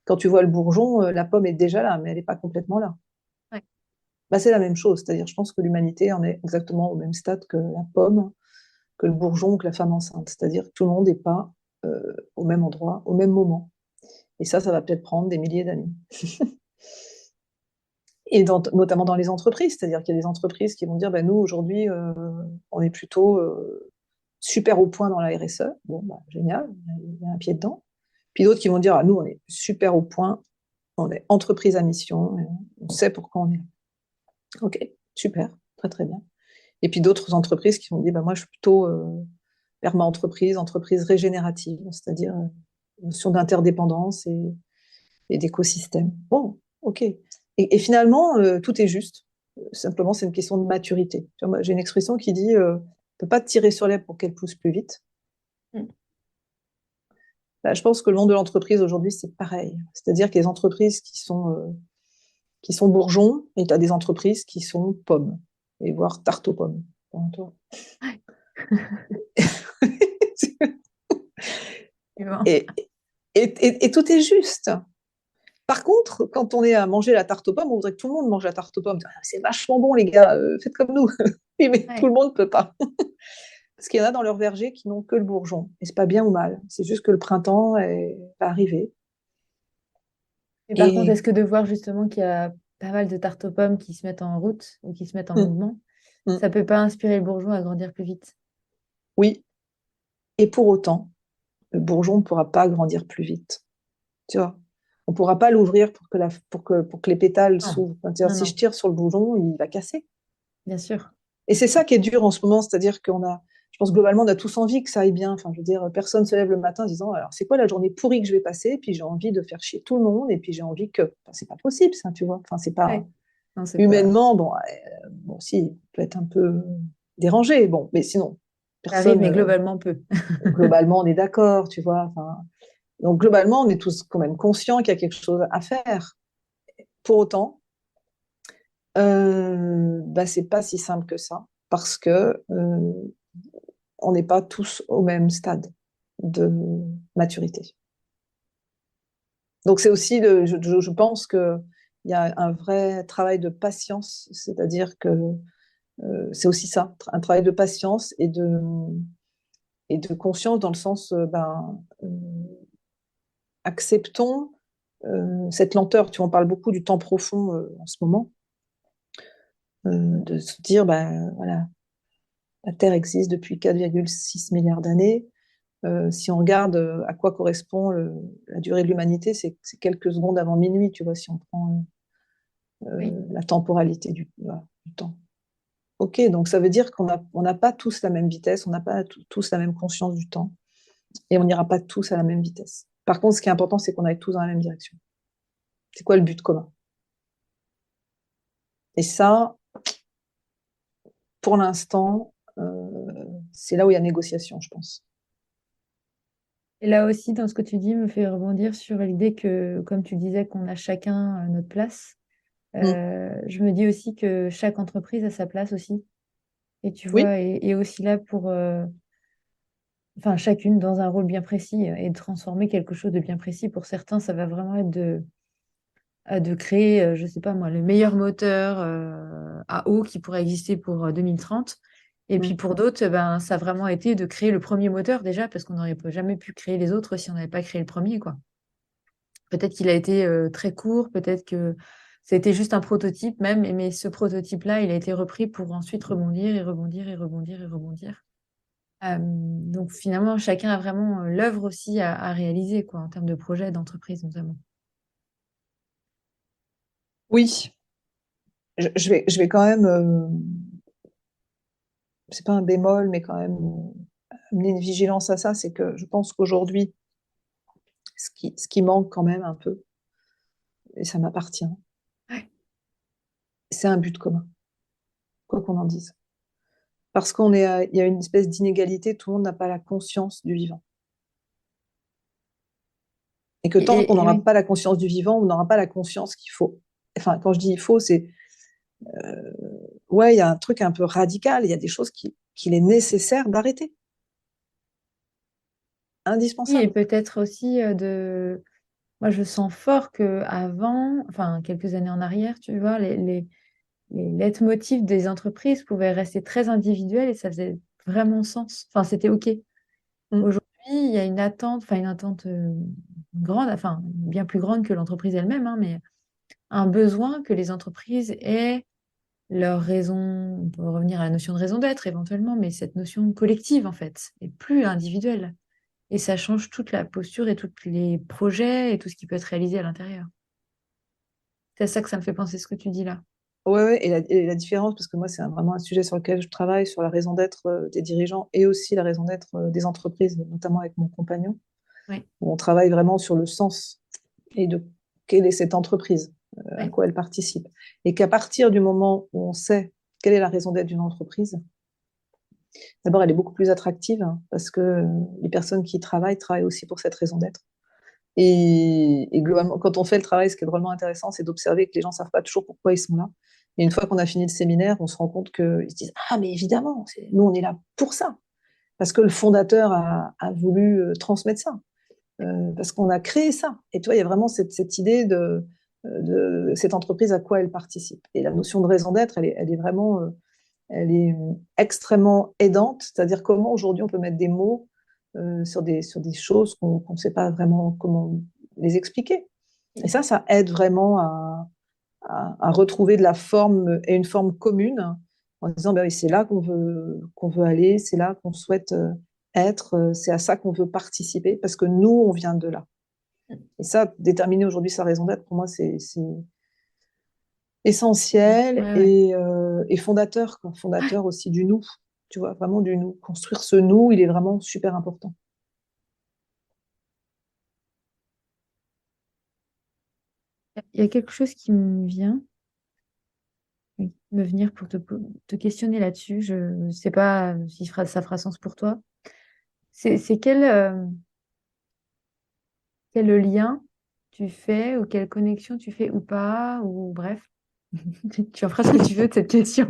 Quand tu vois le bourgeon, la pomme est déjà là, mais elle n'est pas complètement là. Ouais. Bah, c'est la même chose. C'est-à-dire, je pense que l'humanité en est exactement au même stade que la pomme, que le bourgeon, que la femme enceinte. C'est-à-dire que tout le monde n'est pas au même endroit, au même moment. Et ça va peut-être prendre des milliers d'années. Et notamment dans les entreprises, c'est-à-dire qu'il y a des entreprises qui vont dire, bah, nous, aujourd'hui, on est plutôt super au point dans la RSE. Bon, bah, génial, il y a un pied dedans. Puis d'autres qui vont dire, ah, nous, on est super au point, on est entreprise à mission, on sait pourquoi on est là. Ok, super, très très bien. Et puis d'autres entreprises qui vont dire, bah, moi, je suis plutôt perma-entreprise, entreprise régénérative, c'est-à-dire notion d'interdépendance et d'écosystème. Bon, ok. Et finalement, tout est juste. Simplement, c'est une question de maturité. Tu vois, moi, j'ai une expression qui dit on ne peut pas tirer sur l'herbe pour qu'elle pousse plus vite. Mm. Bah, je pense que le monde de l'entreprise aujourd'hui, c'est pareil. C'est-à-dire qu'il y a des entreprises qui sont bourgeons et tu as des entreprises qui sont pommes, et voire tarte aux pommes. Enfin, toi. Ouais. Effectivement. et, et tout est juste. Par contre, quand on est à manger la tarte aux pommes, on voudrait que tout le monde mange la tarte aux pommes. Ah, c'est vachement bon, les gars, faites comme nous. Oui, mais tout Ouais. le monde ne peut pas. Parce qu'il y en a dans leur verger qui n'ont que le bourgeon. Et c'est pas bien ou mal. C'est juste que le printemps va arriver. Et par contre, Et est-ce que de voir justement qu'il y a pas mal de tartes aux pommes qui se mettent en route ou qui se mettent en hum, mouvement, hum, ça peut pas inspirer le bourgeon à grandir plus vite? oui, et pour autant, le bourgeon ne pourra pas grandir plus vite. Tu vois, on ne pourra pas l'ouvrir pour que les pétales Non, s'ouvrent. Enfin, c'est-à-dire, non, si je non, tire sur le bourgeon, il va casser. bien sûr. Et c'est ça qui est dur en ce moment, c'est-à-dire je pense globalement, on a tous envie que ça aille bien. Enfin, je veux dire, personne se lève le matin en disant, alors c'est quoi la journée pourrie que je vais passer? Et puis j'ai envie de faire chier tout le monde, et puis j'ai envie que, enfin, c'est pas possible, ça, tu vois. Enfin, c'est pas Ouais. Non, c'est pas. humainement, bon, bon, si, il peut être un peu dérangé, bon, mais sinon, Ça arrive, personne, mais globalement peu. globalement, on est d'accord, tu vois. Enfin, donc globalement, on est tous quand même conscients qu'il y a quelque chose à faire. Pour autant, bah, c'est pas si simple que ça, parce que on n'est pas tous au même stade de maturité. Donc c'est aussi, je pense qu'il y a un vrai travail de patience, c'est-à-dire que c'est aussi ça, un travail de patience et de conscience dans le sens, acceptons cette lenteur. Tu en parles beaucoup du temps profond en ce moment, de se dire, ben voilà, la Terre existe depuis 4,6 milliards d'années. Si on regarde à quoi correspond la durée de l'humanité, c'est quelques secondes avant minuit, tu vois, si on prend Oui. la temporalité voilà, du temps. Ok, donc ça veut dire on n'a pas tous la même vitesse, on n'a pas tous la même conscience du temps, et on n'ira pas tous à la même vitesse. Par contre, ce qui est important, c'est qu'on aille tous dans la même direction. C'est quoi le but commun? Et ça, pour l'instant, c'est là où il y a négociation, je pense. Et là aussi, dans ce que tu dis, me fait rebondir sur l'idée que, comme tu disais, qu'on a chacun notre place. Mm. Je me dis aussi que chaque entreprise a sa place aussi. Et tu Oui, vois, et aussi là pour, enfin, chacune dans un rôle bien précis et de transformer quelque chose de bien précis. Pour certains, ça va vraiment être de créer, je sais pas moi, le meilleur moteur à eau qui pourrait exister pour 2030. Et puis mm. pour d'autres, ben, ça a vraiment été de créer le premier moteur déjà, parce qu'on n'aurait jamais pu créer les autres si on n'avait pas créé le premier, quoi. Peut-être qu'il a été très court, peut-être que c'était juste un prototype même, mais ce prototype-là, il a été repris pour ensuite rebondir et rebondir et rebondir et rebondir. Donc finalement, chacun a vraiment l'œuvre aussi à réaliser, quoi, en termes de projet, d'entreprise notamment. Oui. Je vais quand même, c'est pas un bémol, mais quand même amener une vigilance à ça, c'est que je pense qu'aujourd'hui, ce qui manque quand même un peu, et ça m'appartient, Ouais. c'est un but commun, quoi qu'on en dise. Parce il y a une espèce d'inégalité, tout le monde n'a pas la conscience du vivant. Et que tant qu'on n'aura Oui. pas la conscience du vivant, on n'aura pas la conscience qu'il faut. Enfin, quand je dis il faut, c'est euh, ouais, il y a un truc un peu radical, il y a des choses qu'il est nécessaire d'arrêter, Oui, et indispensable. peut-être aussi Moi, je sens fort que avant, enfin, quelques années en arrière, tu vois, les leitmotifs des entreprises pouvaient rester très individuels et ça faisait vraiment sens. Enfin, c'était OK. Mm. Aujourd'hui, il y a une attente grande, enfin, bien plus grande que l'entreprise elle-même, hein, mais un besoin que les entreprises aient leur raison, on peut revenir à la notion de raison d'être éventuellement, mais cette notion collective, en fait, et plus individuelle. Et ça change toute la posture et tous les projets et tout ce qui peut être réalisé à l'intérieur. C'est à ça que ça me fait penser ce que tu dis là. Ouais, ouais, et la différence, parce que moi, c'est vraiment un sujet sur lequel je travaille, sur la raison d'être des dirigeants et aussi la raison d'être des entreprises, notamment avec mon compagnon, Oui, où on travaille vraiment sur le sens et de quelle est cette entreprise, à oui, quoi elle participe. Et qu'à partir du moment où on sait quelle est la raison d'être d'une entreprise, d'abord, elle est beaucoup plus attractive hein, parce que les personnes qui y travaillent aussi pour cette raison d'être. Et globalement, quand on fait le travail, ce qui est vraiment intéressant, c'est d'observer que les gens ne savent pas toujours pourquoi ils sont là. Et une fois qu'on a fini le séminaire, on se rend compte qu'ils se disent ah, mais évidemment, nous, on est là pour ça. Parce que le fondateur a voulu transmettre ça. Parce qu'on a créé ça. Et tu vois, il y a vraiment cette idée de cette entreprise, à quoi elle participe. Et la notion de raison d'être, elle est vraiment elle est extrêmement aidante. C'est-à-dire comment aujourd'hui on peut mettre des mots sur des choses qu'on ne sait pas vraiment comment les expliquer. Et ça aide vraiment à retrouver de la forme et une forme commune en disant ben oui, c'est là qu'on veut aller, c'est là qu'on souhaite être, c'est à ça qu'on veut participer parce que nous, on vient de là. Et ça, déterminer aujourd'hui sa raison d'être, pour moi, c'est essentiel ouais, ouais. et fondateur, quoi. Fondateur aussi du nous, tu vois, vraiment du nous. Construire ce nous, il est vraiment super important. Il y a quelque chose qui me vient, oui, me venir pour te questionner là-dessus. Je ne sais pas si ça fera sens pour toi. C'est quel lien tu fais ou quelle connexion tu fais ou pas, ou bref, tu en feras ce que tu veux de cette question.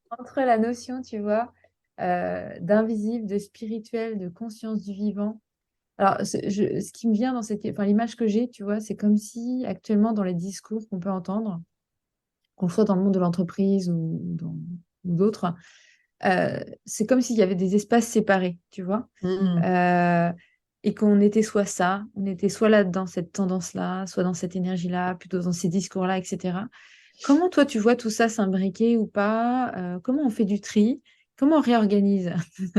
Entre la notion, tu vois, d'invisible, de spirituel, de conscience du vivant. Alors, ce qui me vient dans enfin, l'image que j'ai, tu vois, c'est comme si actuellement dans les discours qu'on peut entendre, qu'on soit dans le monde de l'entreprise ou d'autres, c'est comme s'il y avait des espaces séparés, tu vois, Mmh. euh, et qu'on était soit ça, on était soit là dans cette tendance-là, soit dans cette énergie-là, plutôt dans ces discours-là, etc. Comment toi tu vois tout ça s'imbriquer ou pas? Comment on fait du tri? Comment on réorganise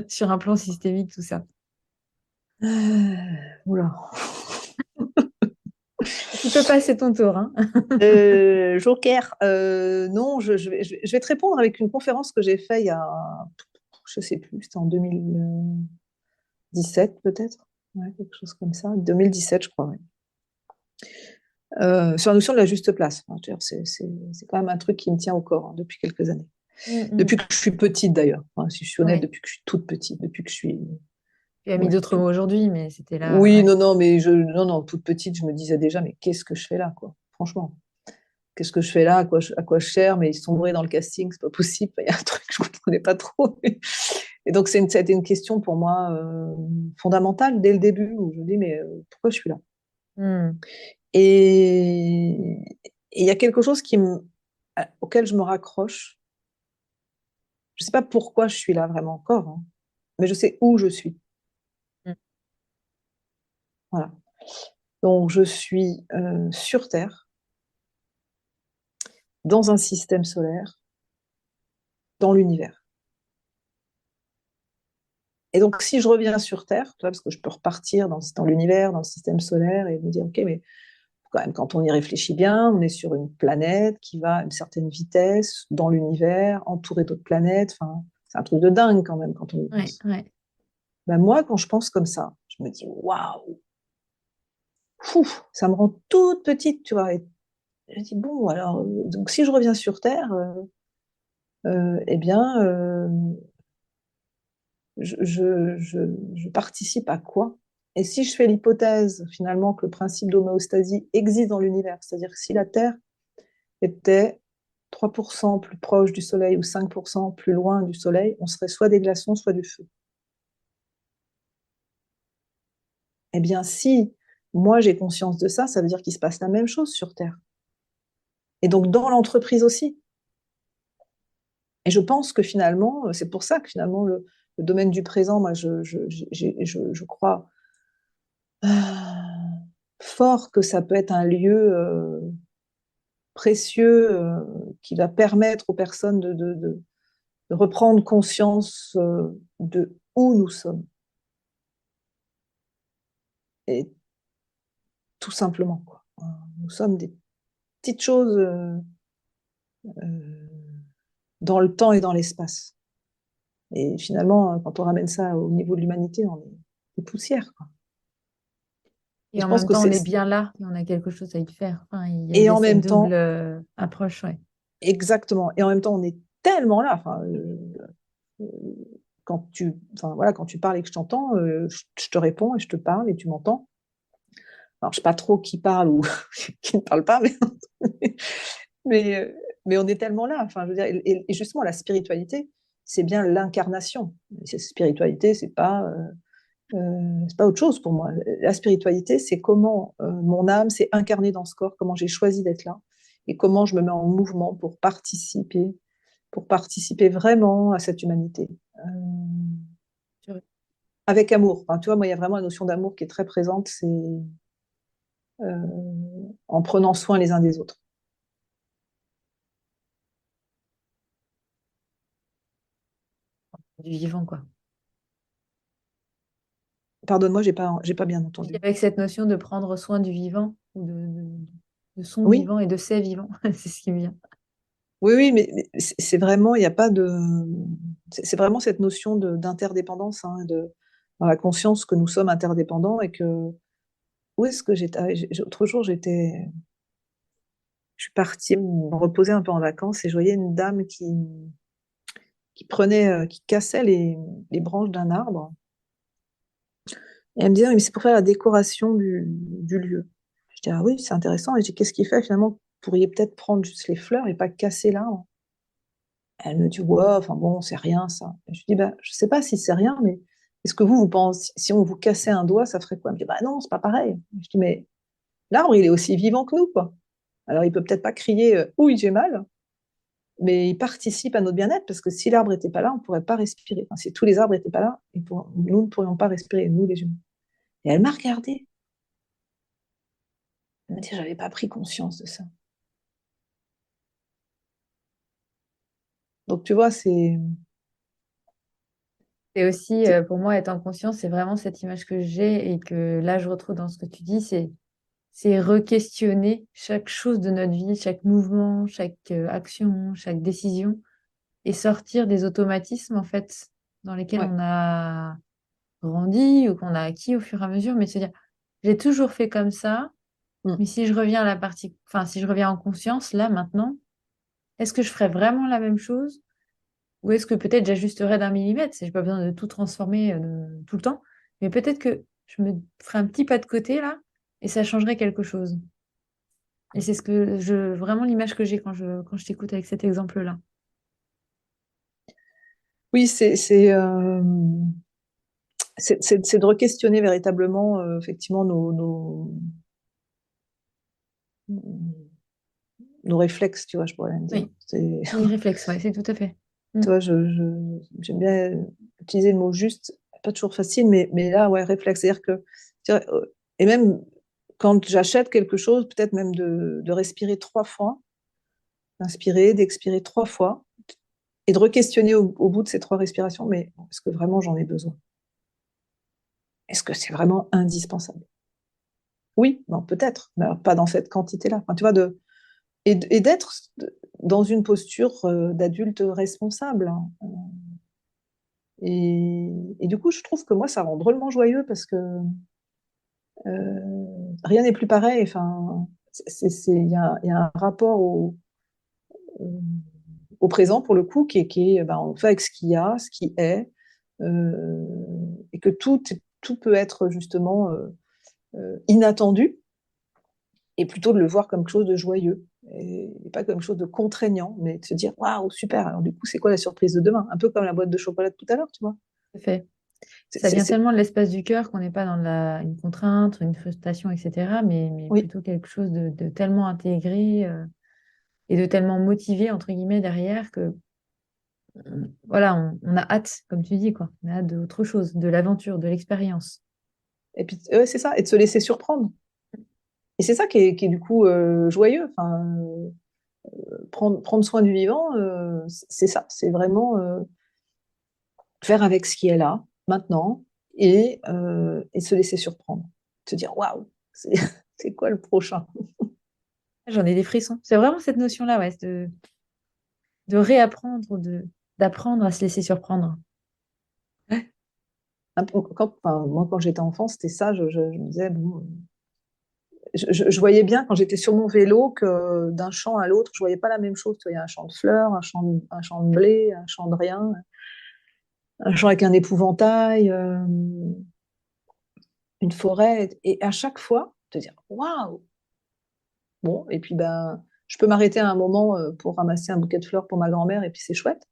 sur un plan systémique tout ça? Oula. Tu peux passer ton tour, hein. Joker, non, je vais te répondre avec une conférence que j'ai faite il y a, je sais plus, c'était en 2017 peut-être, ouais, quelque chose comme ça, 2017 je crois, ouais. Sur la notion de la juste place. Enfin, je veux dire, c'est quand même un truc qui me tient au corps hein, depuis quelques années. Mm, Depuis mm. que je suis petite d'ailleurs. Enfin, si je suis honnête, Ouais. depuis que je suis toute petite, depuis que je suis. Tu as mis Ouais, d'autres mots aujourd'hui, mais c'était là. oui, Ouais. non, non, non, non, toute petite, je me disais déjà, mais qu'est-ce que je fais là, quoi, franchement. Qu'est-ce que je fais là, à quoi je sers, mais sombrer dans le casting, c'est pas possible. Il y a un truc que je comprenais pas trop. Et donc, c'était une question pour moi fondamentale dès le début, où je me dis, mais pourquoi je suis là? Hmm. Et il y a quelque chose auquel je me raccroche. Je sais pas pourquoi je suis là vraiment encore, hein, mais je sais où je suis. Hmm. Voilà. Donc, je suis sur Terre, dans un système solaire, dans l'univers. Et donc, si je reviens sur Terre, tu vois, parce que je peux repartir dans l'univers, dans le système solaire, et me dire, OK, mais quand même, quand on y réfléchit bien, on est sur une planète qui va à une certaine vitesse dans l'univers, entourée d'autres planètes. Enfin, c'est un truc de dingue quand même quand on y Ouais, pense. ouais. Ben moi, quand je pense comme ça, je me dis, waouh, fou, ça me rend toute petite, tu vois. Et je me dis, bon, alors, donc si je reviens sur Terre, eh bien, je participe à quoi? Et si je fais l'hypothèse, finalement, que le principe d'homéostasie existe dans l'univers, c'est-à-dire que si la Terre était 3% plus proche du Soleil ou 5% plus loin du Soleil, on serait soit des glaçons, soit du feu. Eh bien, si moi j'ai conscience de ça, ça veut dire qu'il se passe la même chose sur Terre. Et donc dans l'entreprise aussi. Et je pense que finalement, c'est pour ça que finalement le domaine du présent, moi je crois fort que ça peut être un lieu précieux qui va permettre aux personnes de reprendre conscience de où nous sommes. Et tout simplement, quoi. Nous sommes des petites choses dans le temps et dans l'espace. Et finalement, quand on ramène ça au niveau de l'humanité, on est des poussières, quoi. Et Et je en pense même que temps, on c'est... est bien là et on a quelque chose à y faire. Enfin, il Et y a en cette même double temps, approche, ouais. exactement, et en même temps, on est tellement là. Enfin, enfin, voilà, quand tu parles et que je t'entends, je te réponds et je te parle et tu m'entends. Alors, je sais pas trop qui parle ou qui ne parle pas, mais, euh, mais on est tellement là. Enfin, je veux dire, et justement, la spiritualité, c'est bien l'incarnation. Cette spiritualité, c'est pas autre chose pour moi. La spiritualité, c'est comment mon âme s'est incarnée dans ce corps, comment j'ai choisi d'être là, et comment je me mets en mouvement pour participer vraiment à cette humanité. Avec amour. Enfin, tu vois, moi, il y a vraiment la notion d'amour qui est très présente, c'est en prenant soin les uns des autres. Du vivant, quoi. Pardonne-moi, j'ai pas bien Je dis entendu. avec cette notion de prendre soin du vivant, ou de son Oui, vivant et de ses vivants, c'est ce qui me vient. oui, oui, mais c'est vraiment, il n'y a pas de. C'est vraiment cette notion d'interdépendance, hein, dans la conscience que nous sommes interdépendants et que. Où est-ce que j'étais? L'autre jour, je suis partie me reposer un peu en vacances et je voyais une dame qui cassait les branches d'un arbre. Et elle me disait, oui, mais c'est pour faire la décoration du lieu. Je dis, ah oui, c'est intéressant. Et je dis, qu'est-ce qui fait finalement? Vous pourriez peut-être prendre juste les fleurs et pas casser l'arbre. Elle me dit, ouais, enfin bon, c'est rien ça. Et je dis, bah, je sais pas si c'est rien, mais est-ce que vous pensez, si on vous cassait un doigt, ça ferait quoi? Elle me dit, bah non, c'est pas pareil. Je dis, mais l'arbre, il est aussi vivant que nous, quoi. Alors, il peut peut-être pas crier, oui, j'ai mal, mais il participe à notre bien-être parce que si l'arbre n'était pas là, on ne pourrait pas respirer. Enfin, si tous les arbres n'étaient pas là, nous ne pourrions pas respirer, nous les humains. Et elle m'a regardée. Elle m'a dit, j'avais pas pris conscience de ça. Donc, tu vois, Et aussi, c'est- pour moi, être en conscience, c'est vraiment cette image que j'ai et que là, je retrouve dans ce que tu dis, c'est re-questionner chaque chose de notre vie, chaque mouvement, chaque action, chaque décision, et sortir des automatismes, en fait, dans lesquels ouais. on a grandi ou qu'on a acquis au fur et à mesure, mais de se dire, j'ai toujours fait comme ça, Mm. mais si je reviens à la partie, enfin, si je reviens en conscience, là, maintenant, est-ce que je ferais vraiment la même chose? Ou est-ce que peut-être j'ajusterais d'un millimètre? Si j'ai pas besoin de tout transformer tout le temps. Mais peut-être que je me ferais un petit pas de côté là et ça changerait quelque chose. Et c'est vraiment l'image que j'ai quand je t'écoute avec cet exemple-là. Oui, c'est de re-questionner véritablement, effectivement, nos réflexes, tu vois, je pourrais même dire. Oui, oui, réflexe, ouais, c'est tout à fait. Mm. Tu vois, j'aime bien utiliser le mot juste, pas toujours facile, mais là, ouais, réflexe. C'est-à-dire que, tu vois, et même quand j'achète quelque chose, peut-être même de respirer 3 fois, d'inspirer, d'expirer 3 fois, et de re-questionner au bout de ces 3 respirations, mais est-ce que vraiment j'en ai besoin? Est-ce que c'est vraiment indispensable? Oui, bon, peut-être, mais alors pas dans cette quantité-là. Enfin, tu vois, et d'être dans une posture d'adulte responsable, hein. Et du coup, je trouve que moi, ça rend drôlement joyeux parce que rien n'est plus pareil. Enfin, il y a un rapport au, au présent, pour le coup, ben, on fait avec ce qu'il y a, ce qui est, euh, et que tout peut être justement inattendu, et plutôt de le voir comme quelque chose de joyeux, et pas comme quelque chose de contraignant, mais de se dire, waouh, super, alors du coup, c'est quoi la surprise de demain? Un peu comme la boîte de chocolat de tout à l'heure, tu vois. Tout à fait. C'est- Ça c'est- vient c'est- tellement de l'espace du cœur qu'on n'est pas dans une contrainte, une frustration, etc. Mais Oui, plutôt quelque chose de tellement intégré et de tellement motivé, entre guillemets, derrière que voilà, on a hâte, comme tu dis, quoi. On a hâte d'autre chose, de l'aventure, de l'expérience. et puis ouais, c'est ça, et de se laisser surprendre. Et c'est ça qui est du coup joyeux. Enfin, prendre soin du vivant, c'est ça, c'est vraiment faire avec ce qui est là, maintenant, et se laisser surprendre. Se dire, waouh, c'est c'est quoi le prochain? J'en ai des frissons. C'est vraiment cette notion-là, ouais, de réapprendre, d'apprendre à se laisser surprendre. Enfin, moi, quand j'étais enfant, c'était ça, je me disais, bon, je voyais bien quand j'étais sur mon vélo que d'un champ à l'autre, je voyais pas la même chose. Tu vois, il y a un champ de fleurs, un champ de blé, un champ de rien, un champ avec un épouvantail, une forêt, et à chaque fois, te dire, waouh! Bon, et puis ben, je peux m'arrêter à un moment pour ramasser un bouquet de fleurs pour ma grand-mère, et puis c'est chouette,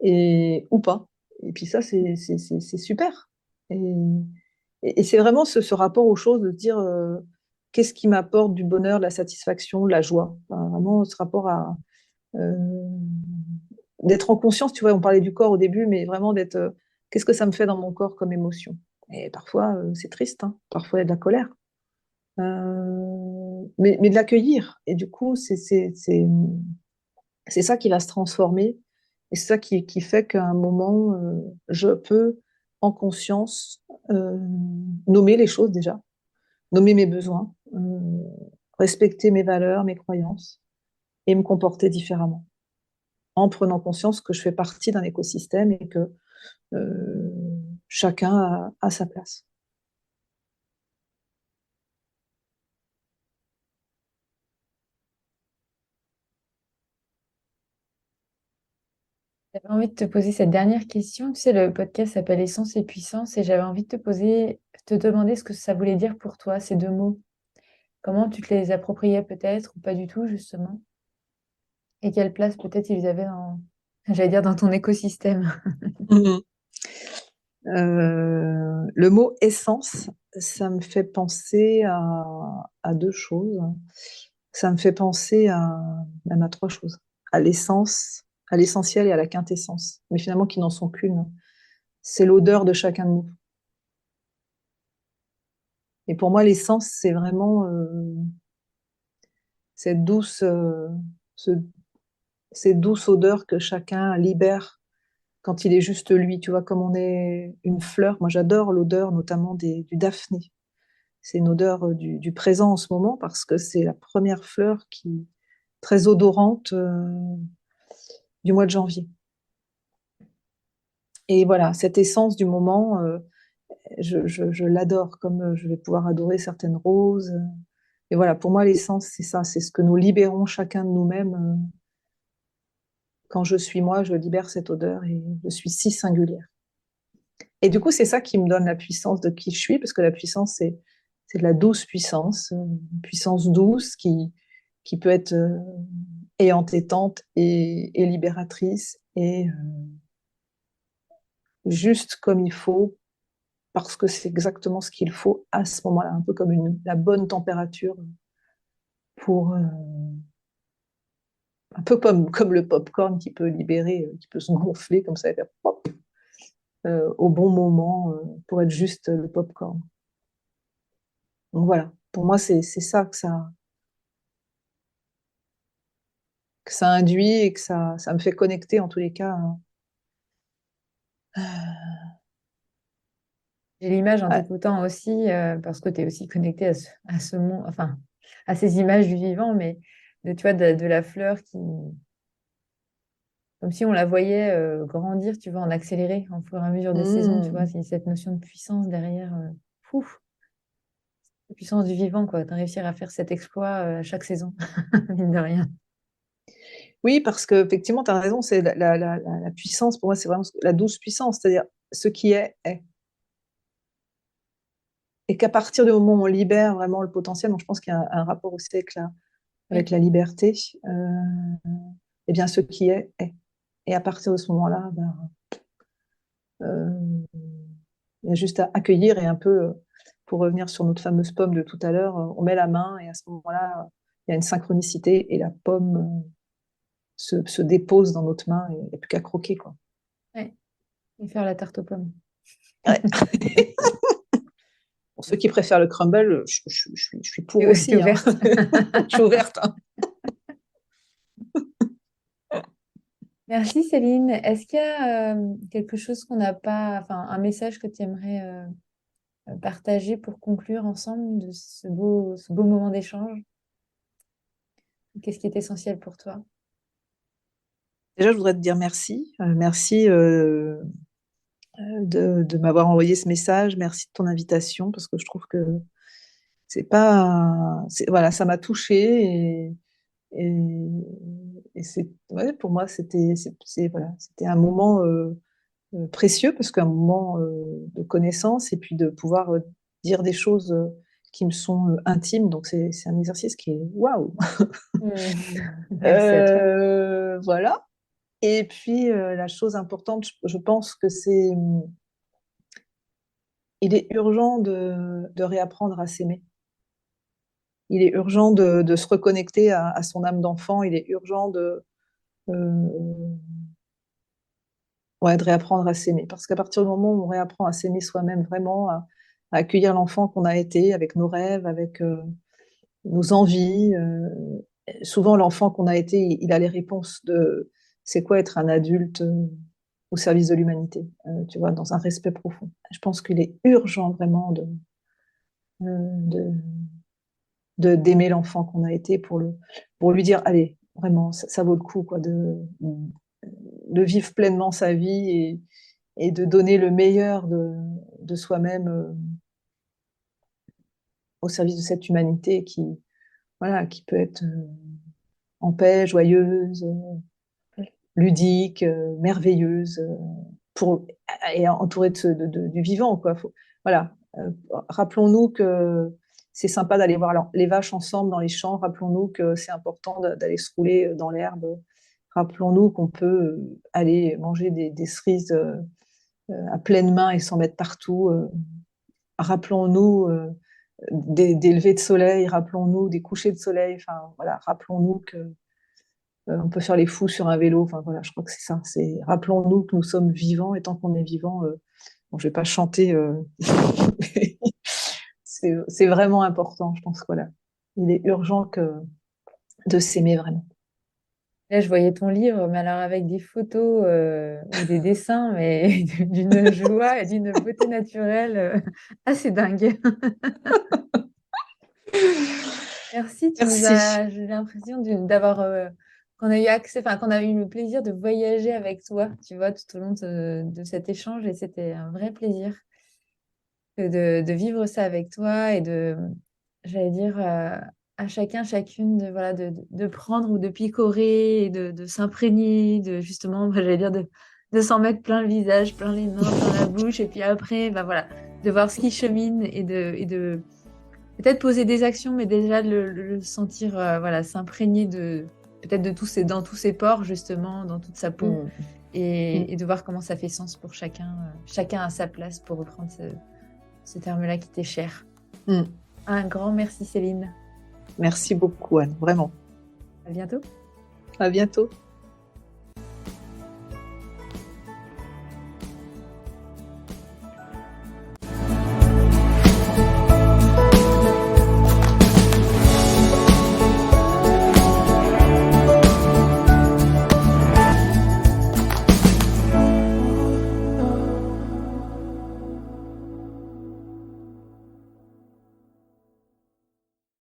ou pas. Et puis ça, c'est super. Et, et c'est vraiment ce rapport aux choses, de se dire qu'est-ce qui m'apporte du bonheur, de la satisfaction, de la joie. Enfin, vraiment ce rapport à euh, d'être en conscience, tu vois, on parlait du corps au début, mais vraiment d'être qu'est-ce que ça me fait dans mon corps comme émotion. Et parfois, c'est triste, hein. Parfois il y a de la colère. Mais de l'accueillir. Et du coup, c'est ça qui va se transformer. Et c'est ça qui fait qu'à un moment, je peux, en conscience, euh, nommer les choses déjà, nommer mes besoins, respecter mes valeurs, mes croyances, et me comporter différemment, en prenant conscience que je fais partie d'un écosystème et que euh, chacun a sa place. J'avais envie de te poser cette dernière question. Tu sais, le podcast s'appelle Essence et Puissance et j'avais envie de te demander ce que ça voulait dire pour toi, ces deux mots. Comment tu te les appropriais peut-être ou pas du tout, justement? Et quelle place peut-être ils avaient j'allais dire, dans ton écosystème. Mhm. Le mot essence, ça me fait penser à deux choses. Ça me fait penser même à trois choses. À l'essence, à l'essentiel et à la quintessence, mais finalement qui n'en sont qu'une. C'est l'odeur de chacun de nous. Et pour moi, l'essence, c'est vraiment cette douce, ce- cette douce odeur que chacun libère quand il est juste lui. Tu vois, comme on est une fleur. Moi, j'adore l'odeur notamment du daphné. C'est une odeur du présent en ce moment parce que c'est la première fleur qui très odorante du mois de janvier. Et voilà, cette essence du moment, je l'adore, comme je vais pouvoir adorer certaines roses. Et voilà, pour moi, l'essence, c'est ça, c'est ce que nous libérons chacun de nous-mêmes. Quand je suis moi, je libère cette odeur et je suis si singulière. Et du coup, c'est ça qui me donne la puissance de qui je suis, parce que la puissance, c'est de la douce puissance, une puissance douce qui peut être et entêtante et libératrice et juste comme il faut, parce que c'est exactement ce qu'il faut à ce moment-là, un peu comme la bonne température pour un peu comme le popcorn qui peut libérer, qui peut se gonfler comme ça et faire pop au bon moment pour être juste le popcorn. Donc voilà, pour moi c'est ça que ça induit et que ça me fait connecter en tous les cas. J'ai l'image en Ouais. t'écoutant aussi, parce que tu es aussi connecté à ce monde, enfin, à ces images du vivant, mais tu vois, de la fleur qui, comme si on la voyait grandir, tu vois, en accéléré, en fur et à mesure des saisons, tu vois, Mmh. c'est cette notion de puissance derrière, ouf, la puissance du vivant, quoi, de réussir à faire cet exploit à chaque saison, mine de rien. Oui, parce qu'effectivement, tu as raison, c'est la puissance, pour moi, c'est vraiment la douce puissance, c'est-à-dire ce qui est, est. Et qu'à partir du moment où on libère vraiment le potentiel, donc je pense qu'il y a un rapport aussi avec Oui, la liberté, eh bien, ce qui est, est. Et à partir de ce moment-là, ben, euh, il y a juste à accueillir et un peu, pour revenir sur notre fameuse pomme de tout à l'heure, on met la main et à ce moment-là, il y a une synchronicité et la pomme se dépose dans notre main et il n'y a plus qu'à croquer, quoi. ouais. Et faire la tarte aux pommes. Ouais. Pour ceux qui préfèrent le crumble, je suis pour T'es aussi, hein. ouverte. Je suis ouverte, hein. Merci Céline. Est-ce qu'il y a quelque chose qu'on n'a pas, enfin un message que tu aimerais partager pour conclure ensemble de ce beau moment d'échange? Qu'est-ce qui est essentiel pour toi? Déjà, je voudrais te dire merci. Merci de m'avoir envoyé ce message. Merci de ton invitation parce que je trouve que c'est pas, voilà, ça m'a touchée et, et c'est, ouais, pour moi, voilà, c'était un moment précieux parce qu'un moment de connaissance et puis de pouvoir dire des choses qui me sont intimes. Donc, c'est un exercice qui est waouh! Hmm. Merci à toi. Voilà. Et puis, la chose importante, je pense que il est urgent de réapprendre à s'aimer. Il est urgent de se reconnecter à son âme d'enfant. Il est urgent euh, ouais, de réapprendre à s'aimer. Parce qu'à partir du moment où on réapprend à s'aimer soi-même vraiment, à accueillir l'enfant qu'on a été, avec nos rêves, avec nos envies, souvent l'enfant qu'on a été, il a les réponses de c'est quoi être un adulte au service de l'humanité, tu vois, dans un respect profond. Je pense qu'il est urgent vraiment de, d'aimer l'enfant qu'on a été pour lui dire, allez, vraiment, ça vaut le coup quoi, de vivre pleinement sa vie et de donner le meilleur de soi-même au service de cette humanité voilà, qui peut être en paix, joyeuse, ludique, merveilleuse, pour, et entourée du vivant. Quoi. Voilà. Rappelons-nous que c'est sympa d'aller voir les vaches ensemble dans les champs. Rappelons-nous que c'est important d'aller se rouler dans l'herbe. Rappelons-nous qu'on peut aller manger des cerises à pleine main et s'en mettre partout. Rappelons-nous des levées de soleil, rappelons-nous des couchers de soleil. Enfin, voilà, rappelons-nous que on peut faire les fous sur un vélo. Enfin, voilà, je crois que c'est ça. Rappelons-nous que nous sommes vivants et tant qu'on est vivant, bon, je vais pas chanter. C'est vraiment important, je pense. Voilà, il est urgent de s'aimer vraiment. Là, je voyais ton livre, mais alors avec des photos ou des dessins, mais d'une joie et d'une beauté naturelle assez dingue. Merci, Merci. j'ai l'impression d'avoir, qu'on a eu accès, enfin, qu'on a eu le plaisir de voyager avec toi, tu vois, tout au long de cet échange et c'était un vrai plaisir de vivre ça avec toi et j'allais dire, à chacun, chacune voilà, de prendre ou de picorer et de s'imprégner, de justement, moi, j'allais dire, de s'en mettre plein le visage, plein les mains, plein la bouche, et puis après, bah voilà, de voir ce qui chemine et de peut-être poser des actions, mais déjà de le sentir, voilà, s'imprégner de peut-être dans tous ses pores justement, dans toute sa peau, Mm. et de voir comment ça fait sens pour chacun, chacun à sa place pour reprendre ce terme-là qui t'est cher. Mm. Un grand merci Céline. Merci beaucoup, Anne, vraiment. À bientôt. À bientôt.